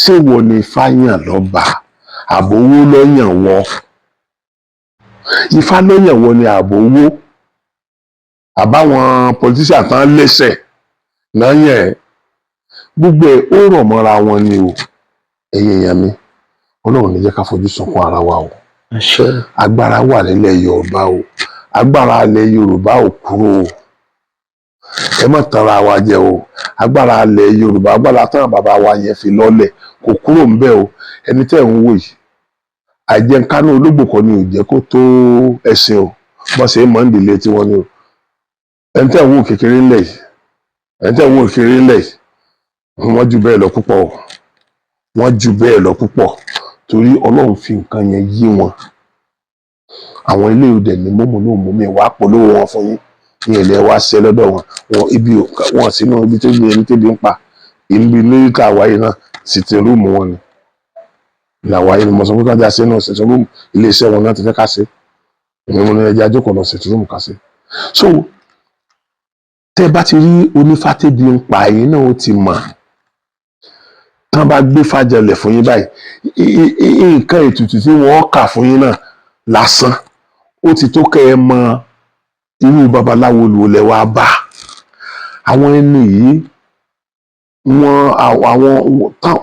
ṣé wọn ni fáyàn lọ́ba àbówó lọ́yàn wọn Ifá lọ́yàn wọn ni àbówó àbáwọn politician tán lẹ́sẹ̀ náà yẹn gbogbo ẹ̀ ó rọ̀ mọ́ra wọn ni o ẹ̀yin èèyàn mi Ọlọ́run ní jẹ́ ká fojú sunkún ara wa o agbára wà nílẹ̀ Yorùbá o agbára ilẹ̀ Yorùbá ò kúrò o ẹ má tanra wa jẹ o agbára ilẹ̀ Yorùbá agbára tán bàbá wa yẹn fi lọ́lẹ̀ kò kúrò ńbẹ̀ o ẹni tẹ́ ń wò yìí àjẹkánú ológbò kan ni ò jẹ́ kó tó ẹ̀sìn o bọ́n ṣe mọ́ nídìílé tí wọ́n ní o ẹni tẹ́ ń wò kékeré ńlẹ̀ yìí wọ́n jù bẹ́ẹ̀ lọ púpọ̀ o wọ́n jù bẹ́ẹ̀ lọ púpọ̀ torí Ọlọ́run fi nǹkan yẹn yí wọn àwọn ilé ìdẹ ní mọ́mọ́ náà mú mi wá polówó wọn fún yín ní ilẹ̀ wa ṣe lọ́dọ̀ wọn sínú ibi tó gbé ẹni tẹ́bi ń pa ìbí lóríkà àwáyé náà sitting room wọn ni làwáyé ni mo sọ pé kájà sí náà sitting room iléeṣẹ́ wọn náà ti fẹ́ ká sí ìwọ̀n ní ẹja jókòó lọ sitting room ká sí. so tẹ́ bá ti rí onífá tẹ́bi ń pa yín náà ó ti mọ̀ tán bá gbé fàjẹlẹ̀ fún yín báyìí nǹkan ètùtù tí wọ́n kà fún yín náà lásán ó ti tó kẹ́ ẹ mọ irú babaláwo lò lẹ wá bá àwọn ẹni yìí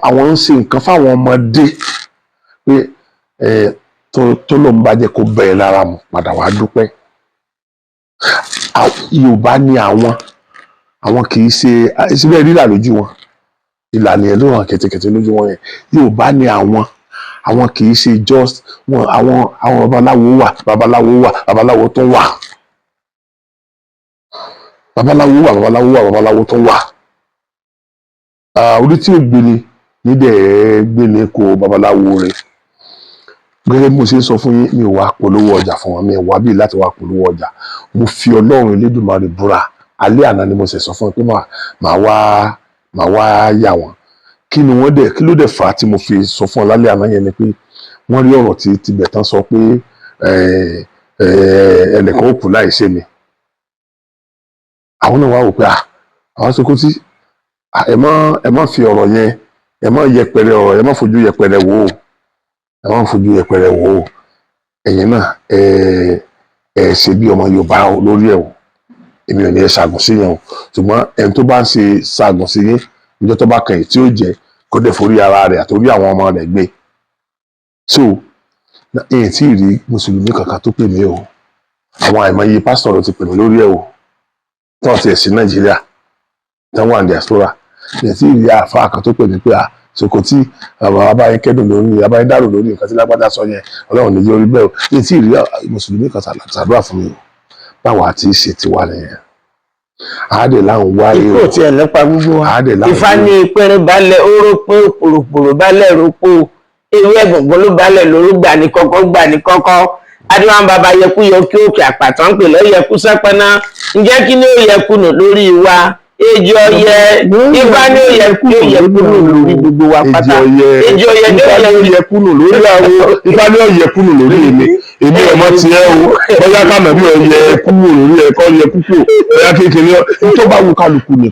àwọn ń ṣe nǹkan fáwọn ọmọdé pé tó ló ń bá jẹ́ kó bẹ̀rẹ̀ lára mu padà wá dúpẹ́ Yorùbá ni àwọn kì í ṣe síbẹ̀ rírà lójú wọn ìlànà ẹ̀ ló hàn kẹ̀tẹ̀kẹ̀tẹ̀ lójú wọn yẹn Yorùbá ni àwọn kì í ṣe just àwọn babaláwo tó wà babaláwo tó wà orí tí ò gbéni nídẹ̀ gbéni kó babaláwo rẹ̀ gẹ́gẹ́ bí mo ṣe ń sọ fún yín mi ò wá polówó ọjà fún wọn mi ò wá bí láti wá polówó ọjà mo fi Ọlọ́run Elédùmarè búra alẹ́ àná ni mo ṣe sọ fún wọn pé màá wá yà wọ́n kí ló dẹ̀ fà á tí mo fi sọ fún ọ lálẹ́ àná yẹn ni pé wọ́n rí ọ̀rọ̀ tí tibẹ̀ tán sọ pé ẹnìkan ó kú láì ṣe ni àwọn náà wá wò pé àwọn Sokoti ẹ má fi ọ̀rọ̀ yẹn ẹ má yẹpẹrẹ ọ̀rọ̀ ẹ má fojú yẹpẹrẹ wò ó ẹ̀yin náà ẹ ṣe bí ọmọ Yorùbá lórí ẹ̀ o èmi ò ní ẹ ṣàgùn sí yẹn o ṣùgbọ́n ẹni tó bá ń ṣe ṣàgùn sí yín níjọ́ tó bá kàn yìí tí ó jẹ́ kó dẹ̀ forí ara rẹ̀ àtòrí àwọn ọmọ rẹ̀ gbé so èyí tí ì rí mùsùlùmí kankan tó pè mí o àwọn àìmọye pásítọ̀ ló ti pè mí lórí ẹ̀ o tí wọ́n ti ẹ̀ sí Nàìjíríà tí wọ́n wà ní diaspora èyí tí ì rí àáfàá kan tó pè mí pé Sokoti abáyé kẹ́dùn lórí abáyé dárò lórí nǹkan tí lágbádá sọ yẹn Ọlọ́run ní orí bẹ́ẹ̀ o èyí tí ì rí mùsùlùmí kan ṣàdúrà fún mi o báwa àti ṣe tiwa nìyẹn àádẹ láwọn wáyé ikú ò tiẹ̀ nípa gbogbo wa Ifá ní ìpẹrẹ balẹ̀ orópó òpòròpòrò balẹ̀ ròpó ewé ẹ̀gbọ̀ngbọ̀n ló balẹ̀ lórúgbà ní kọ́kọ́ gbà ní kọ́kọ́ adéwọ̀n bàbá yẹkú yẹ kí òkè àpàtàn pè lọ́ yẹkú sẹ́pẹ́ná ǹjẹ́ kí ni ó yẹkú nù lórí wa ejò ọyẹ Ifá ní ó yẹkú nù lórí gbogbo wa pátá ejò ọyẹ ní ó yẹkú nù lórí àwọ Ifá ní ó yẹkú nù lórí èmi ọmọ tiẹ̀ o bóyá kàmọ bí ó yẹ kúrò lórí ẹkọ yẹ kúkú bóyá kékeré tó bá wù kálukú ni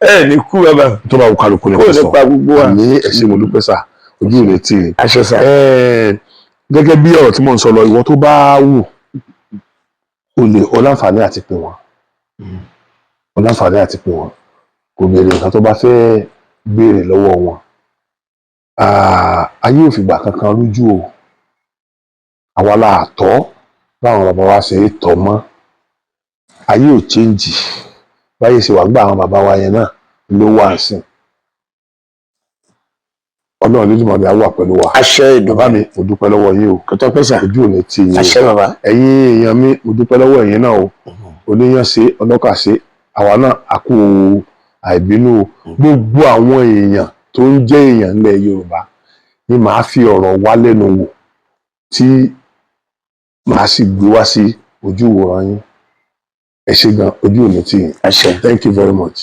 ẹ ní kú bàbá tó bá wù kálukú ni kò sọ ní ẹsẹ mo dúpẹ́ sà ojú rẹ tì í gẹ́gẹ́ bí ọ̀rọ̀ tí mò ń sọ lọ ìwọ tó bá wù o lè ọláǹfààní àti pè wọ́n ọláǹfààní àti pè wọ́n kò béèrè nǹkan tó bá fẹ́ béèrè lọ́wọ́ wọn ayé ò fìgbà kankan rújú o àwa la tọ́ báwọn bàbá wa ṣe é tọ́ mọ́ ayé ò chéǹjì báyìí ṣe wà gbà àwọn bàbá wa yẹn náà ló wà sìn Ọlọ́run lójúmọ́ ni a wà pẹ̀lú wa. àṣẹ ìdùnnú mi mo dúpẹ́ lọ́wọ́ yín o. kòtò pẹ́sà ojú ò ní tì yín o. àṣẹ bàbá. ẹ̀yin èèyàn mi mo dúpẹ́ lọ́wọ́ ẹ̀yin náà o. oníyàn ṣe ọlọ́kà ṣe àwa náà a kú àìbínú o. gbogbo àwọn èèyàn tó ń jẹ́ èèyàn ilẹ̀ Yorùbá ni màá fi ọ̀rọ̀ wá lẹ́nu wò tí màá sì gbé wá sí ojú ìwòran yín. ẹ ṣé gan ojú ò ní tì yín. àṣẹ. Thank you very much.